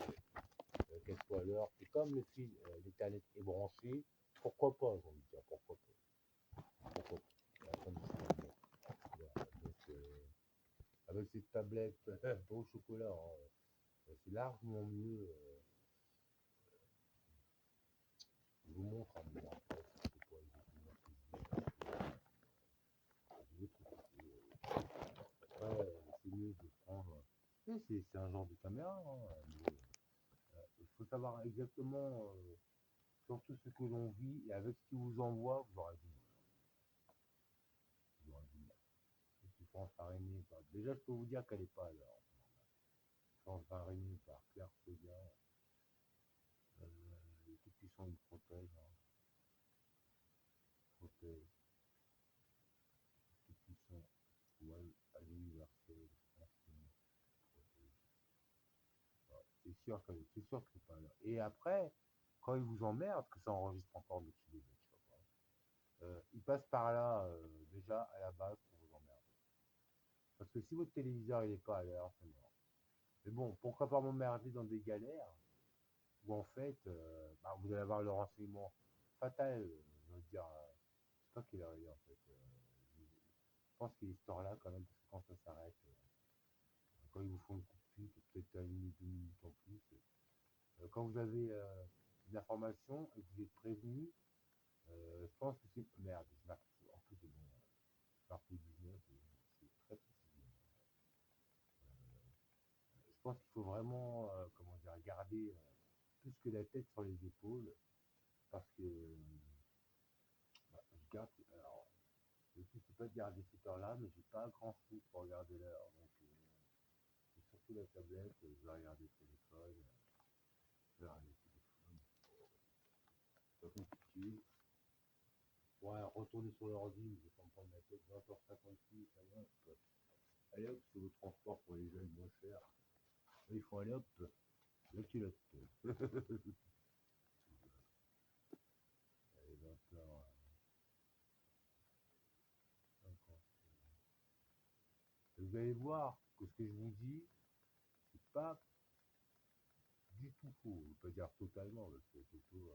qu'elle soit à l'heure. Et comme le fil d'Ethernet est branché, pourquoi pas, j'ai envie de dire, pourquoi pas. Pourquoi pas. Voilà, donc, avec cette tablette au chocolat, hein, c'est largement mieux. Je vous montre un peu après, c'est pas exactement ce que je veux. Après, c'est mieux de prendre. C'est un genre de caméra, hein, mais il faut savoir exactement surtout ce que l'on vit et avec ce qui vous envoie, vous aurez du mal. Vous aurez du mal. Je suis France Araignée. Déjà, je peux vous dire qu'elle n'est pas à l'heure. France Araignée par Claire Soya. Les tout puissants, ils protègent. Hein. Protègent. Tout puissant. Ouais, à l'universel. C'est sûr que c'est pas là. Et après, quand ils vous emmerdent, que ça enregistre encore des kilomètres, je sais pas, ils passent par là déjà à la base pour vous emmerder. Parce que si votre téléviseur il est pas à l'heure, c'est mort. Mais bon, pourquoi pas m'emmerder dans des galères où en fait, vous allez avoir le renseignement fatal, je veux dire, je sais pas quelle heure il est en fait. Je pense qu'il est ce temps-là quand même, parce que quand ça s'arrête, quand ils vous font le coup de pute, peut-être à 1 minute, 2 minutes en plus, quand vous avez une information et que vous êtes prévenu, je pense que c'est. Merde, je marque. En plus, c'est bon. Je marque le 19, c'est très précis. Je pense qu'il faut vraiment, comment dire, garder plus que la tête sur les épaules, parce que je garde. Alors, le but, c'est pas de garder cette heure-là, mais j'ai pas grand chose pour regarder l'heure. Donc, c'est surtout la tablette, je vais regarder le téléphone. Je vais regarder le téléphone. C'est pas compliqué. Ouais, retourner sur l'ordi, mais je vais pas me prendre la tête, 20h56, allez hop, c'est le transport pour les jeunes moins cher. Il faut aller hop, la culotte. Allez, 20h50. Vous allez voir que ce que je vous dis, c'est pas du tout faux. Je ne veux pas dire totalement, parce que plutôt,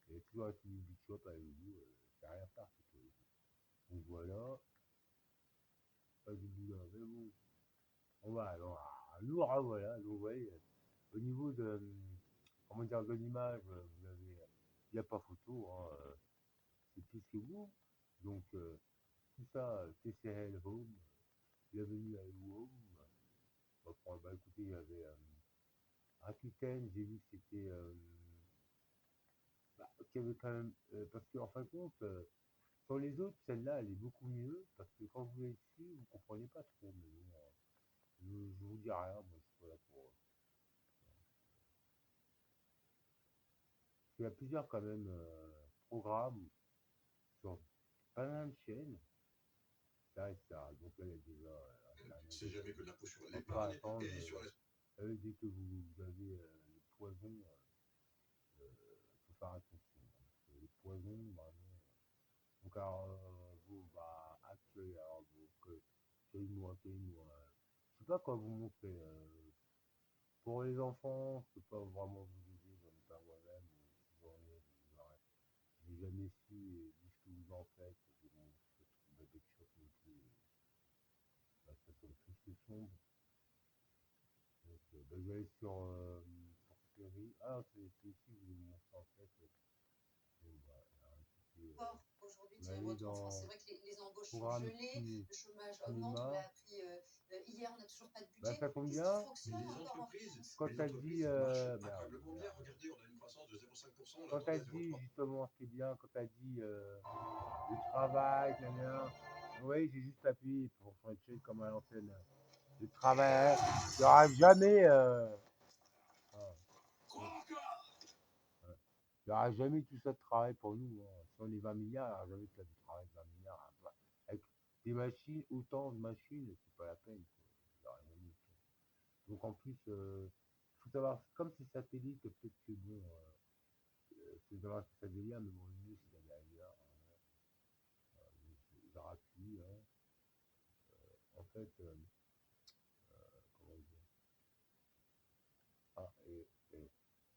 il y a toujours un petit big shop avec vous, c'est rien faire. Donc voilà, pas du boulot, mais bon. On va alors à lourd, voilà. Donc vous voyez, au niveau de, comment dire, de l'image, vous avez, il n'y a pas photo, hein, c'est plus que vous. Donc tout ça, TCL Home, bienvenue à Home. Bah, écoutez, il y avait Rakuten, j'ai vu que c'était, qu'il y avait quand même, parce qu'en fin de compte, sur les autres, celle-là, elle est beaucoup mieux, parce que quand vous êtes dessus, vous comprenez pas trop, mais bon, je vous dis rien, moi je suis pas là pour. Il y a plusieurs quand même programmes sur pas mal de chaînes etc. Donc là, il y a déjà C'est jamais que de l'impôt sur on va pas l'épargne attendre. et sur la... Dès que vous avez le poison, faut faire attention. Parce que le poison, vraiment. Donc alors, vous, bah, actuel, alors, donc, cueille-moi. Je sais pas quoi vous montrer. Pour les enfants, je peux pas vraiment vous aider, j'en ai pas moi-même. Si j'en ai, j'ai jamais su, vu ce que vous en faites, et bon, je trouve des choses non plus. Bah, ça tombe plus que sombre. Donc, bah, je vais aller sur Ferry. Ah, c'est ici que je vais vous montrer en fait. Bon, bah, il y a un petit peu, Or, aujourd'hui, on va tiens, aller retour en France. dans C'est vrai que les embauches sont programme gelées, le chômage augmente. On cinéma. l'a appris hier, on n'a toujours pas de Bah, budget. ça tombe Qu'est-ce qui bien. Mais fonctionne les encore en entreprises, France? Quand mais les t'as dit, entreprises marchent merde, impeccablement bien. merde. Regardez, on a une croissance de 0,5%, on Quand attendait t'as à dit 0,3. justement ce qui est bien, quand t'as dit le travail, oui, j'ai juste appuyé pour switcher comme à l'ancienne. Le travail, il n'y aura jamais, ah, il y aura jamais tout ça de travail pour nous. Hein. Si on est 20 milliards, il n'y aura jamais tout ça de travail de 20 milliards. Hein. Bah, avec des machines, autant de machines, c'est pas la peine. Quoi. Il y aura jamais tout. Donc en plus, faut savoir, comme ces satellites, peut-être que bon, c'est dommage que ça délire, mais bon, le mieux c'est d'aller ailleurs. Hein. Je rappuie, hein. En fait, comment dire, ah,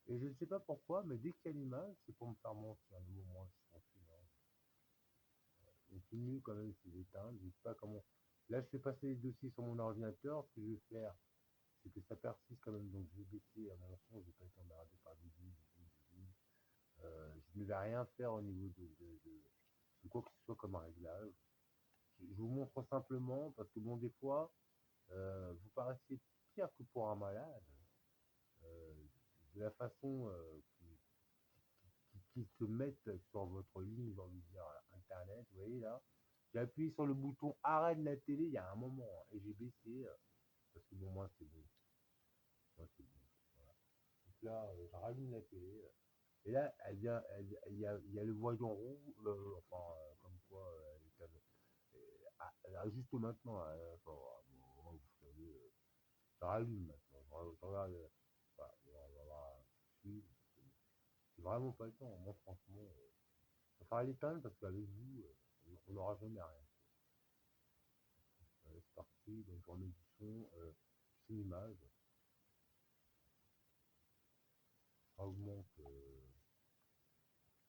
et je ne sais pas pourquoi, mais dès qu'il y a l'image, c'est pour me faire mentir. Le moment, je suis tranquille. Hein. Donc, le mieux quand même, c'est d'éteindre. Je sais pas comment. Là, je fais passer les dossiers sur mon ordinateur. Ce que je vais faire, c'est que ça persiste quand même. Donc, je vais baisser à mon son. Je vais pas être emmerdé par des vues. Je ne vais rien faire au niveau de quoi que ce soit comme réglage. Je vous montre simplement parce que bon, des fois, vous paraissez pire que pour un malade. euh, de la façon qui se mettent sur votre ligne, j'ai envie de dire, internet, vous voyez là, j'ai appuyé sur le bouton arrêt de la télé il y a un moment hein, et j'ai baissé parce que bon, moi c'est bon. Moi c'est bon. Voilà. Donc là, je rallume la télé et là, il y a le voyant rouge, enfin, comme quoi, juste maintenant, enfin, bon, vous savez, je rallume maintenant, je regarde, voilà, on va voir, suivre. C'est vraiment pas le temps. Moi, franchement, ça fera l'éteindre parce qu'avec vous, on n'aura jamais rien. C'est parti, donc je remets du son, c'est l'image, ça augmente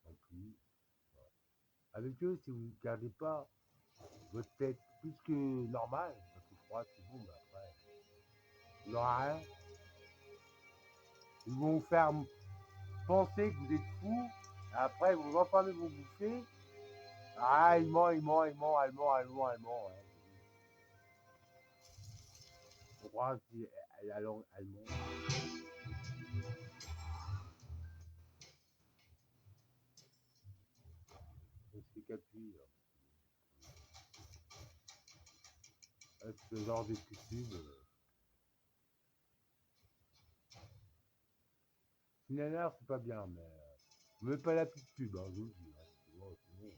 en plus. Voilà. Avec eux, si vous ne gardez pas votre tête plus que normal, parce que je crois que c'est bon, mais après, il n'y aura rien. Ils vont vous faire penser que vous êtes fou, et après, vous enfermez vos bouffées. Ah, allemand. Ouais. On croit que c'est la langue allemande. C'est qu'appuie. Ce genre de pub. Finalement, c'est pas bien, mais. Ne mets pas la petite pub, hein, je vous le dis. Hein. Sinon.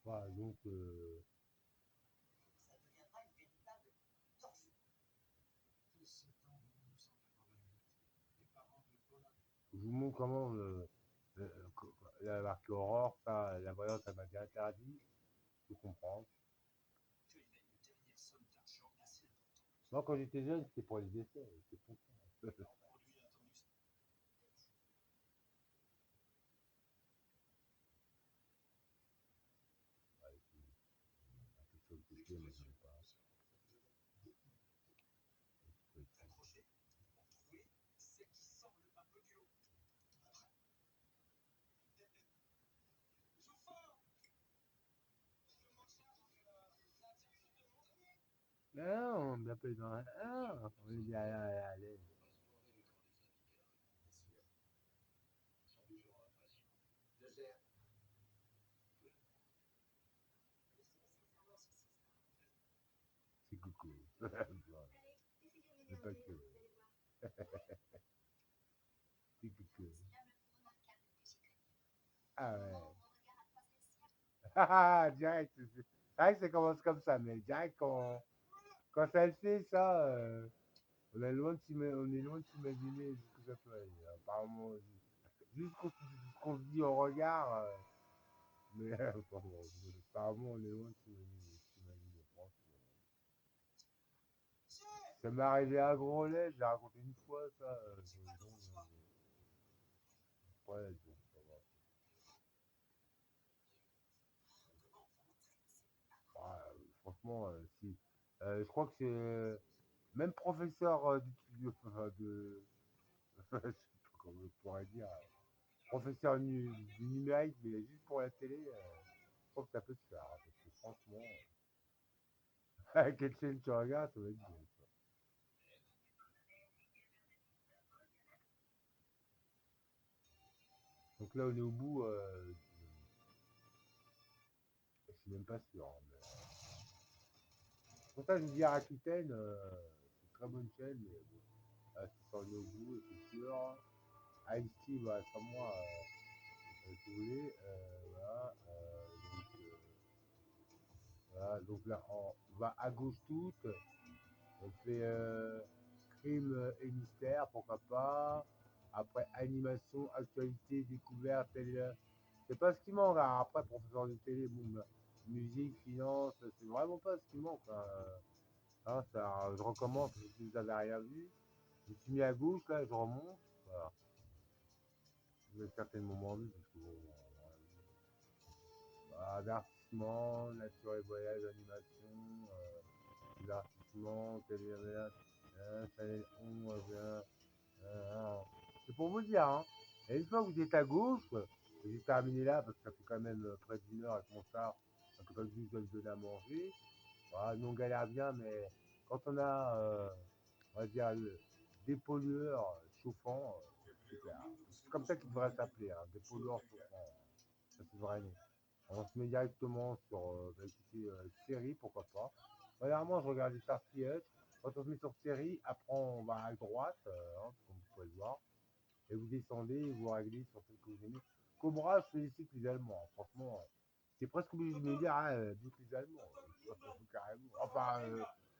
Voilà, donc. Ça deviendra une véritable torture. Je vous montre comment la marque Aurore, ça, la voyante, elle m'a bien interdit. Je comprends. Moi, quand j'étais jeune, c'était pour les essais. C'est pour ça. Non, on m'appelle dans un. Ah, on est dit, allez. C'est coucou. Mais pas que. C'est que. Ah ouais. Ah, direct. Direct, ça commence comme ça, mais direct, quand ça le fait, ça, on est loin de s'imaginer ce que ça peut aller. Apparemment, juste qu'on se dit au regard, mais bon, apparemment, on est loin de s'imaginer, franchement. Ça m'est arrivé à Groslet, j'ai raconté une fois ça. Ouais, donc, ça va. Ouais, franchement, si. Je crois que c'est même professeur je sais pas comment je pourrais dire, professeur du numérique, mais juste pour la télé, je crois que ça peut se faire, hein, parce que franchement, quelle chaîne tu regardes, ça va être bien. Ça. Donc là, on est au bout, je suis même pas sûr. Hein, mais, pour ça, je veux dire, Aquitaine, c'est une très bonne chaîne, mais bon, c'est sur le au bout, et c'est sûr. Ice-T, bah, sans moi, si vous voulez, voilà, voilà, donc là, on va à gauche toute, on fait crime et mystère, pourquoi pas. Après, animation, actualité, découverte, télé. C'est pas ce qui manque. Hein. Après, professeur de télé, bon, bah, musique, finance, c'est vraiment pas ce qui manque. Hein. Hein, ça, je recommence si vous avez rien vu. Je me suis mis à gauche, là, je remonte. Voilà. Vous avez certainement moment vu, parce que bon, avertissement, nature et voyage, animation, divertissement, télé, Chanel 11, c'est pour vous dire, hein. Et une fois que vous êtes à gauche, j'ai terminé là parce que ça fait quand même près d'une heure avec mon char, donc pas juste de le donner à manger. Voilà, nous on galère bien, mais quand on a, on va dire, des pollueurs chauffants, c'est clair. C'est comme ça qu'il devrait s'appeler, hein, des pollueurs chauffants. Ça c'est vrai. On se met directement sur bah, écoutez, série, pourquoi pas. Dernièrement, je regardais Starfleet. Quand on se met sur série, après on va à droite, hein, comme vous pouvez le voir, et vous descendez et vous réglez sur celle que vous aimez. Cobra, je félicite les Allemands. Hein. Franchement, c'est presque obligé de me dire, ah, mieux que les Allemands. Carrément. Enfin,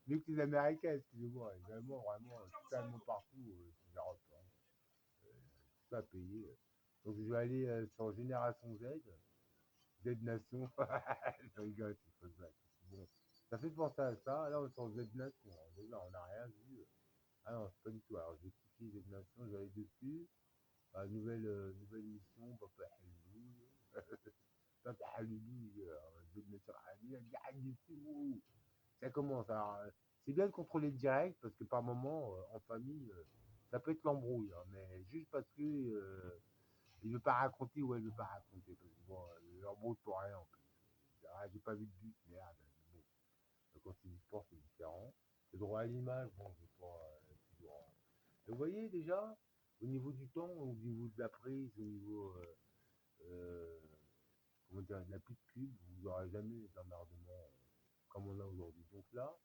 mieux que les Américains, excusez-moi. Les Allemands, vraiment, tout Allemand partout, c'est l'Europe. Hein. Tout à payer. Donc je vais aller sur Génération Z. Z Nation. Je rigole, c'est pas ça. Bon, ça fait penser à ça. Là, on est sur Z Nation. Déjà, on n'a rien vu. Ah non, c'est pas du tout. Alors, j'ai cliqué Z Nation, j'allais dessus. Ah, nouvelle mission, Papa Halilou. Papa Halilou, Z Nation. Halilou. Ça commence. Alors, c'est bien de contrôler direct parce que par moment, en famille, ça peut être l'embrouille. Hein, mais juste parce que il veut pas raconter ou elle veut pas raconter. Parce que bon, l'embrouille pour rien en plus. Ah, j'ai pas vu de but, merde. Bon, quand c'est du sport, c'est différent. Le droit à l'image, bon, j'ai pas toujours. Vous voyez déjà, au niveau du temps, au niveau de la prise, au niveau euh, comment dire, de la petite pub, vous n'aurez jamais d'emmerdement comme on a aujourd'hui. Donc là,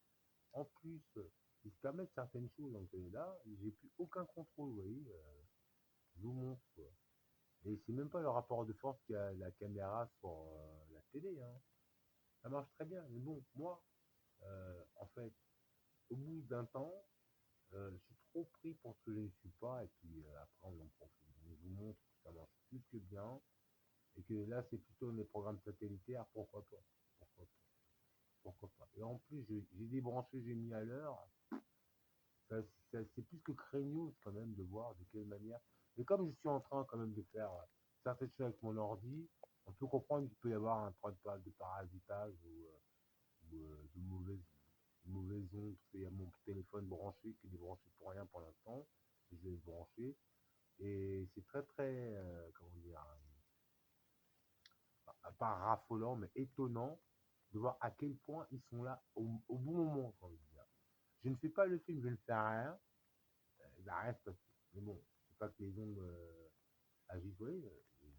en plus, ils se permettent certaines choses dans ce là, j'ai plus aucun contrôle, vous voyez. Je vous montre quoi. Et c'est même pas le rapport de force qu'il y a la caméra sur la télé. Hein. Ça marche très bien. Mais bon, moi, en fait, au bout d'un temps, je suis trop pris pour ce que je ne suis pas, et puis après on en profite. Donc, je vous montre que ça marche plus que bien, et que là c'est plutôt mes programmes satellitaires, pourquoi pas. Pourquoi pas. Pourquoi pas. Et en plus, j'ai débranché, j'ai mis à l'heure. C'est plus que craignos quand même de voir de quelle manière. Et comme je suis en train quand même de faire certaines choses avec mon ordi, on peut comprendre qu'il peut y avoir un problème de parasitage ou de mauvaises ondes. Parce qu'il y a mon téléphone branché qui est branché pour rien pour l'instant. Je vais le brancher. Et c'est très très, comment dire, pas raffolant, mais étonnant de voir à quel point ils sont là au bon moment, j'ai envie de dire. Je ne fais pas le film, je ne fais rien, il reste parce que, mais bon, c'est pas que les ondes agissent, oui,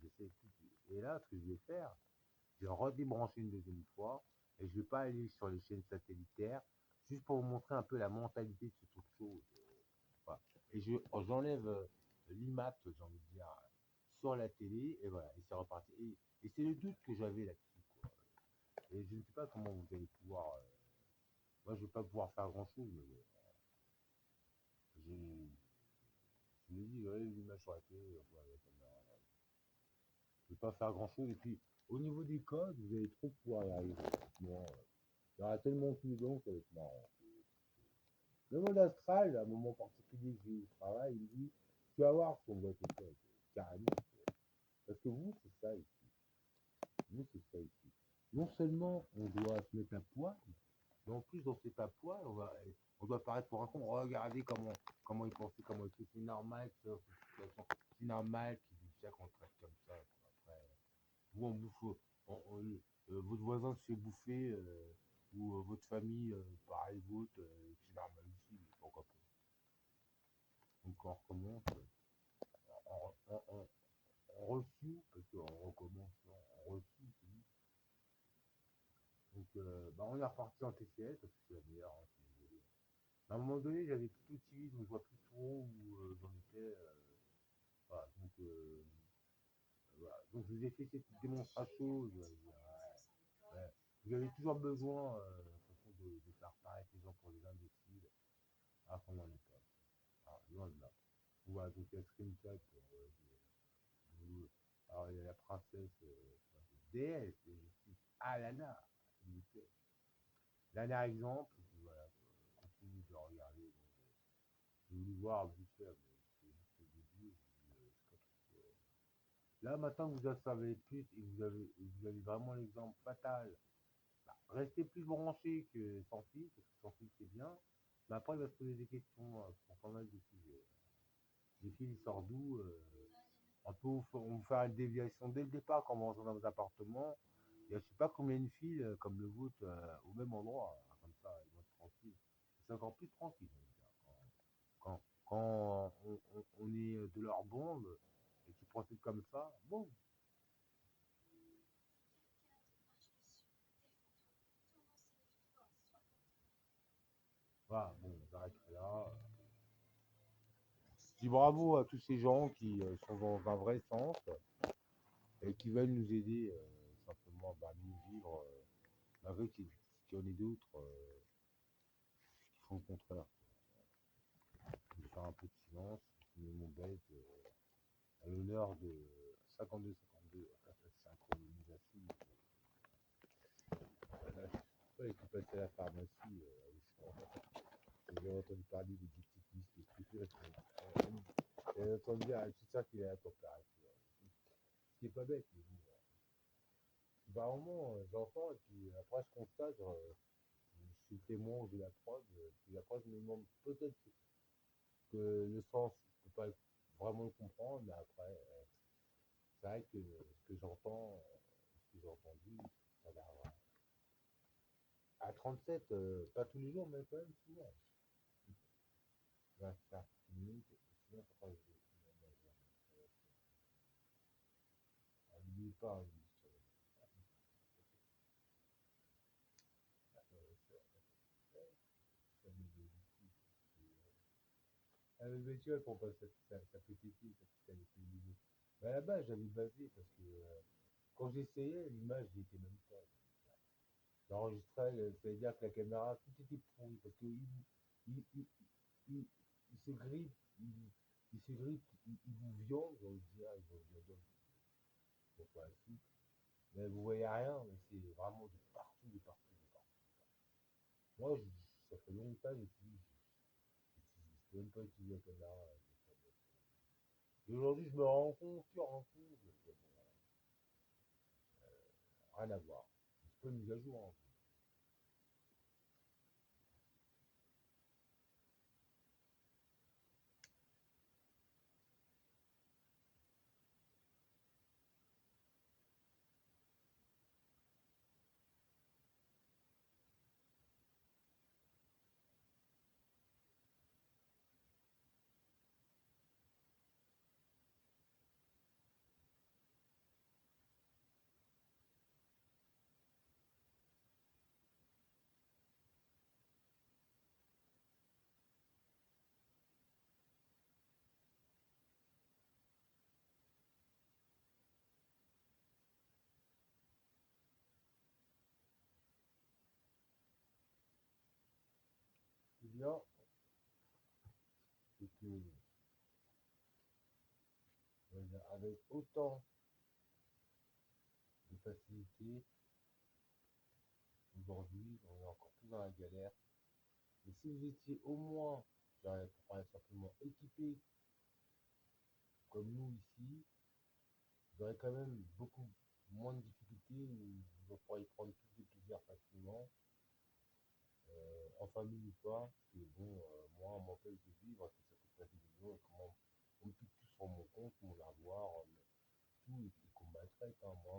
j'essaie tout. Et là, ce que je vais faire, je vais redébrancher une deuxième fois, et je vais pas aller sur les chaînes satellitaires, juste pour vous montrer un peu la mentalité de ce truc chose. et j'enlève l'IMAX, j'ai envie de dire, sur la télé, et voilà, et c'est reparti. Et c'est le doute que j'avais là-dessus, quoi. Et je ne sais pas comment vous allez pouvoir. Moi, je vais pas pouvoir faire grand-chose, mais je me dis, ouais, l'image sur la télé, ouais, la caméra, je vais pas faire grand-chose. Et puis, au niveau des codes, vous allez trop pouvoir y arriver. Bon, il y aura tellement tout dedans, ça va être marrant. Le mode astral, à un moment particulier que j'ai eu au travail, il me dit, tu vas voir ce qu'on voit tes codes, carrément. Parce que vous, c'est ça ici. Vous, c'est ça ici. Non seulement on doit se mettre à poil, mais en plus, dans cet à poil, on doit paraître pour un con. Regardez comment il pensait, comment il fait. C'est normal que ça, cette situation. C'est normal qu'il dise ça qu'on traite comme ça. Après, vous, on bouffe, votre voisin se fait bouffer, ou votre famille, pareil, vôtre, c'est normal aussi. Pourquoi pas? Donc, on recommence. On refuse, parce qu'on recommence, on refuse. Donc, on est reparti en TCL, parce que c'est la meilleure. Hein, à un moment donné, j'avais tout utilisé, donc je vois plus trop où j'en étais. Voilà, voilà. Donc, je vous ai fait cette petite démonstration. Ouais. Vous avez toujours besoin de faire paraître les gens pour les imbéciles. Ah, qu'on n'en est pas. Ah, loin de là. Voilà, donc il y a Screenshot. Alors, il y a la princesse déesse, Alana, s'il vous plaît. Dernier exemple, voilà, continue de regarder. J'ai voulu voir vite fait, mais c'est juste le début. Là, maintenant que vous en savez plus et vous avez vraiment l'exemple fatal, bah, restez plus branché que sans fil, parce que sans fil c'est bien, mais après il va se poser des questions pour pas mal de sujets. Les fils, il sort d'où on vous faire une déviation dès le départ quand on rentre dans vos appartements. Il y a je sais pas combien de fils comme le vôtre au même endroit, comme ça, ils vont être tranquilles. C'est encore plus tranquille, quand on est de leur bande et qu'ils procèdent comme ça, bon, voilà, bon, j'arrêterai là. Je dis bravo à tous ces gens qui sont dans un vrai sens et qui veulent nous aider simplement à mieux vivre, malgré qu'il y en ait d'autres qui font le contraire. Je vais faire un peu de silence, je mets mon bête à l'honneur de 52-52 synchronisation. Ouais, qui passait à la pharmacie, j'ai entendu parler des petites listes. J'ai entendu dire, c'est ça qu'il est à la température. Ce qui est pas bête, mais bon. Bah, vraiment, j'entends, et puis après, je constate, je suis témoin de la preuve, puis la preuve me demande peut-être que le sens, je peux pas vraiment le comprendre, mais après, c'est vrai que ce que j'entends, ce que j'ai entendu, ça a l'air. À 37, pas tous les jours, mais quand même souvent. 24 minutes, sinon, pourquoi je n'oublie pas, mais tu vois, pour pas ça fait péter, ça fait péter. Mais à la base, j'avais basé parce que quand j'essayais, l'image n'y était même pas. J'enregistrais, c'est-à-dire que la caméra, tout était pourri parce qu'il il, il, il, il se grippe, il se grippe, il vous viande, on dirait, il vous viande, pourquoi ainsi. Mais vous voyez rien, mais c'est vraiment de partout, de partout, de partout. Moi, ça fait longtemps que je ne peux même pas utiliser la caméra. Et aujourd'hui, je me rends compte, tu rends compte, rien à voir. C'est pas une mise à jour. Hein. bien, c'est que avec autant de facilité, aujourd'hui, on est encore plus dans la galère. Et si vous étiez au moins, pour parler simplement, équipé comme nous ici, vous aurez quand même beaucoup moins de difficultés, vous pourrez prendre plus de plaisir facilement, en famille ou pas, parce que bon, moi, on m'empêche de vivre, que ça coûte pas des millions, et comment on me pique tout sur mon compte, mon avoir, tout, et qu'on me maltraite, hein, moi,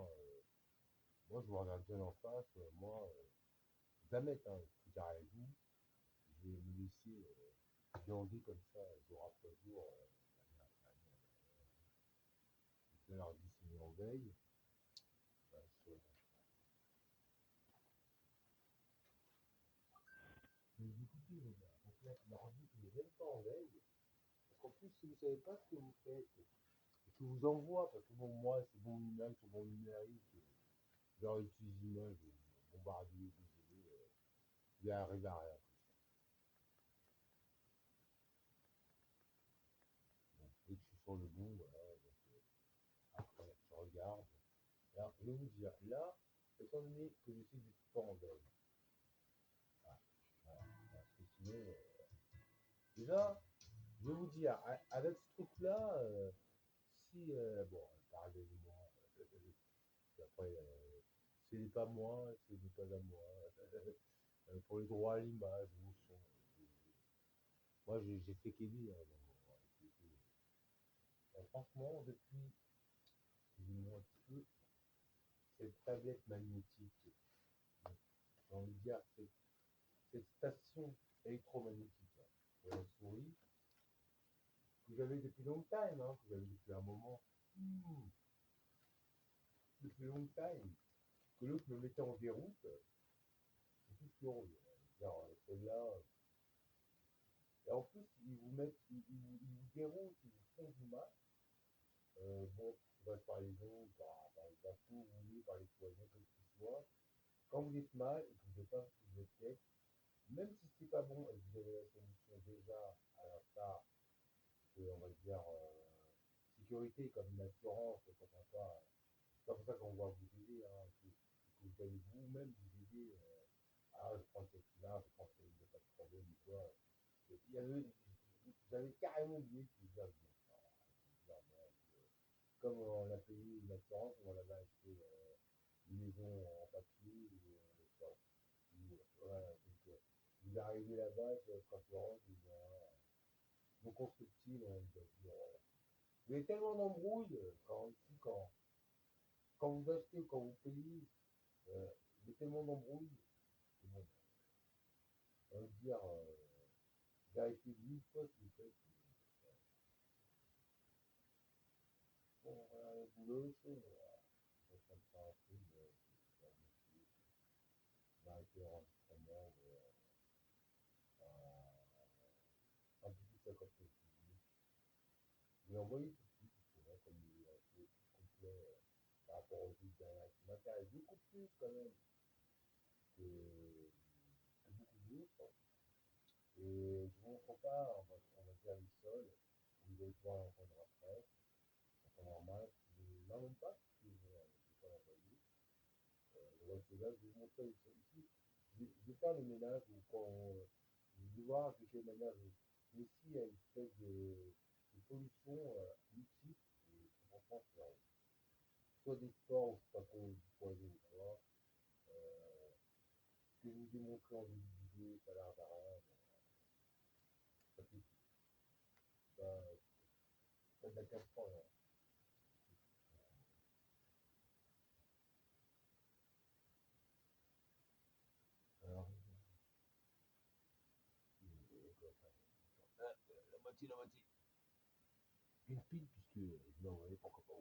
je vous regarde bien en face, jamais, hein, je vous dire avec vous, je vais me laisser viander comme ça, jour après jour, de leur dissimulé en veille, bah, mais écoutez, les gars, donc là, leur dit qu'il n'est même pas en veille, parce qu'en plus, si vous savez pas ce que vous faites, et que vous envoie, parce que bon, moi, c'est bon numérique, c'est bon numérique, je leur utilise l'image, bombardier, désolé, il arrive à rien. Donc, dès que je suis sur le bon, voilà, donc, après, je regarde. Alors, je vais vous dire, là, étant donné que je sais que je suis pas en veille, voilà, parce que sinon, déjà, je vais vous dire, avec ce truc-là, si, bon, pardonnez-moi, après, ce n'est pas moi, ce n'est pas à moi, pour les droits à l'image, ou son, moi, j'ai fait qu'aider, hein, franchement, depuis, excusez-moi un petit peu, cette tablette magnétique, j'ai envie de dire, cette station électromagnétique, là, pour la souris, que j'avais depuis longtemps, hein, que j'avais depuis un moment, depuis longtemps, que l'autre me mettait en déroute, c'est tout curieux. Celle-là, et en plus, ils vous déroutent, ils vous font du mal. Bon, par les ondes, par les infos, vous voulez, par les poisons, quel que ce soit. Quand vous êtes mal et que vous n'avez pas pris de tête, même si c'est pas bon et que vous avez la solution déjà à la part de, on va dire, sécurité comme une assurance, pourquoi pas, c'est pas pour ça qu'on va vous aider, hein, que vous allez vous-même vous aider, je prends cette là, je prends cette, il n'y a pas de problème ou quoi. Il y avait, vous avez carrément oublié que vous aviez comme on a payé une assurance, on avait acheté une maison en papier, voilà, donc, vous arrivez là-bas, sur votre assurance, non constructible, on vous a dit, vous avez tellement d'embrouilles quand vous achetez ou quand vous payez, il y a tellement d'embrouilles, bon, on va dire, vérifiez 1000 fois si vous faites, bon, voilà, le boulot, c'est, je suis en train de faire un truc, d'arrêter l'enregistrement, un peu plus 50 minutes. Je l'ai envoyé tout de suite, parce que moi, comme il est un peu plus complet par rapport aux autres derrière, qui m'intéresse beaucoup plus quand même que beaucoup d'autres. Et je vous montre pas, on va dire les sols, vous allez pouvoir l'entendre après, en temps normal. Non, même pas, parce que je vais pas l'envoyer. Là, je vais vous montrer les sols ici. Je vais faire le ménage, ou quand je vais voir de quelle manière mais ici, il y a une espèce de pollution multiple, et franchement, c'est soit des sports, ou je sais pas quoi, du poison ou quoi. Ce que je vous démontrer en début de vidéo, ça a l'air de rien, ça fait pas de la casserole, hein. Alors, la moitié, la moitié. Une pile, puisque je l'ai envoyé, pourquoi pas,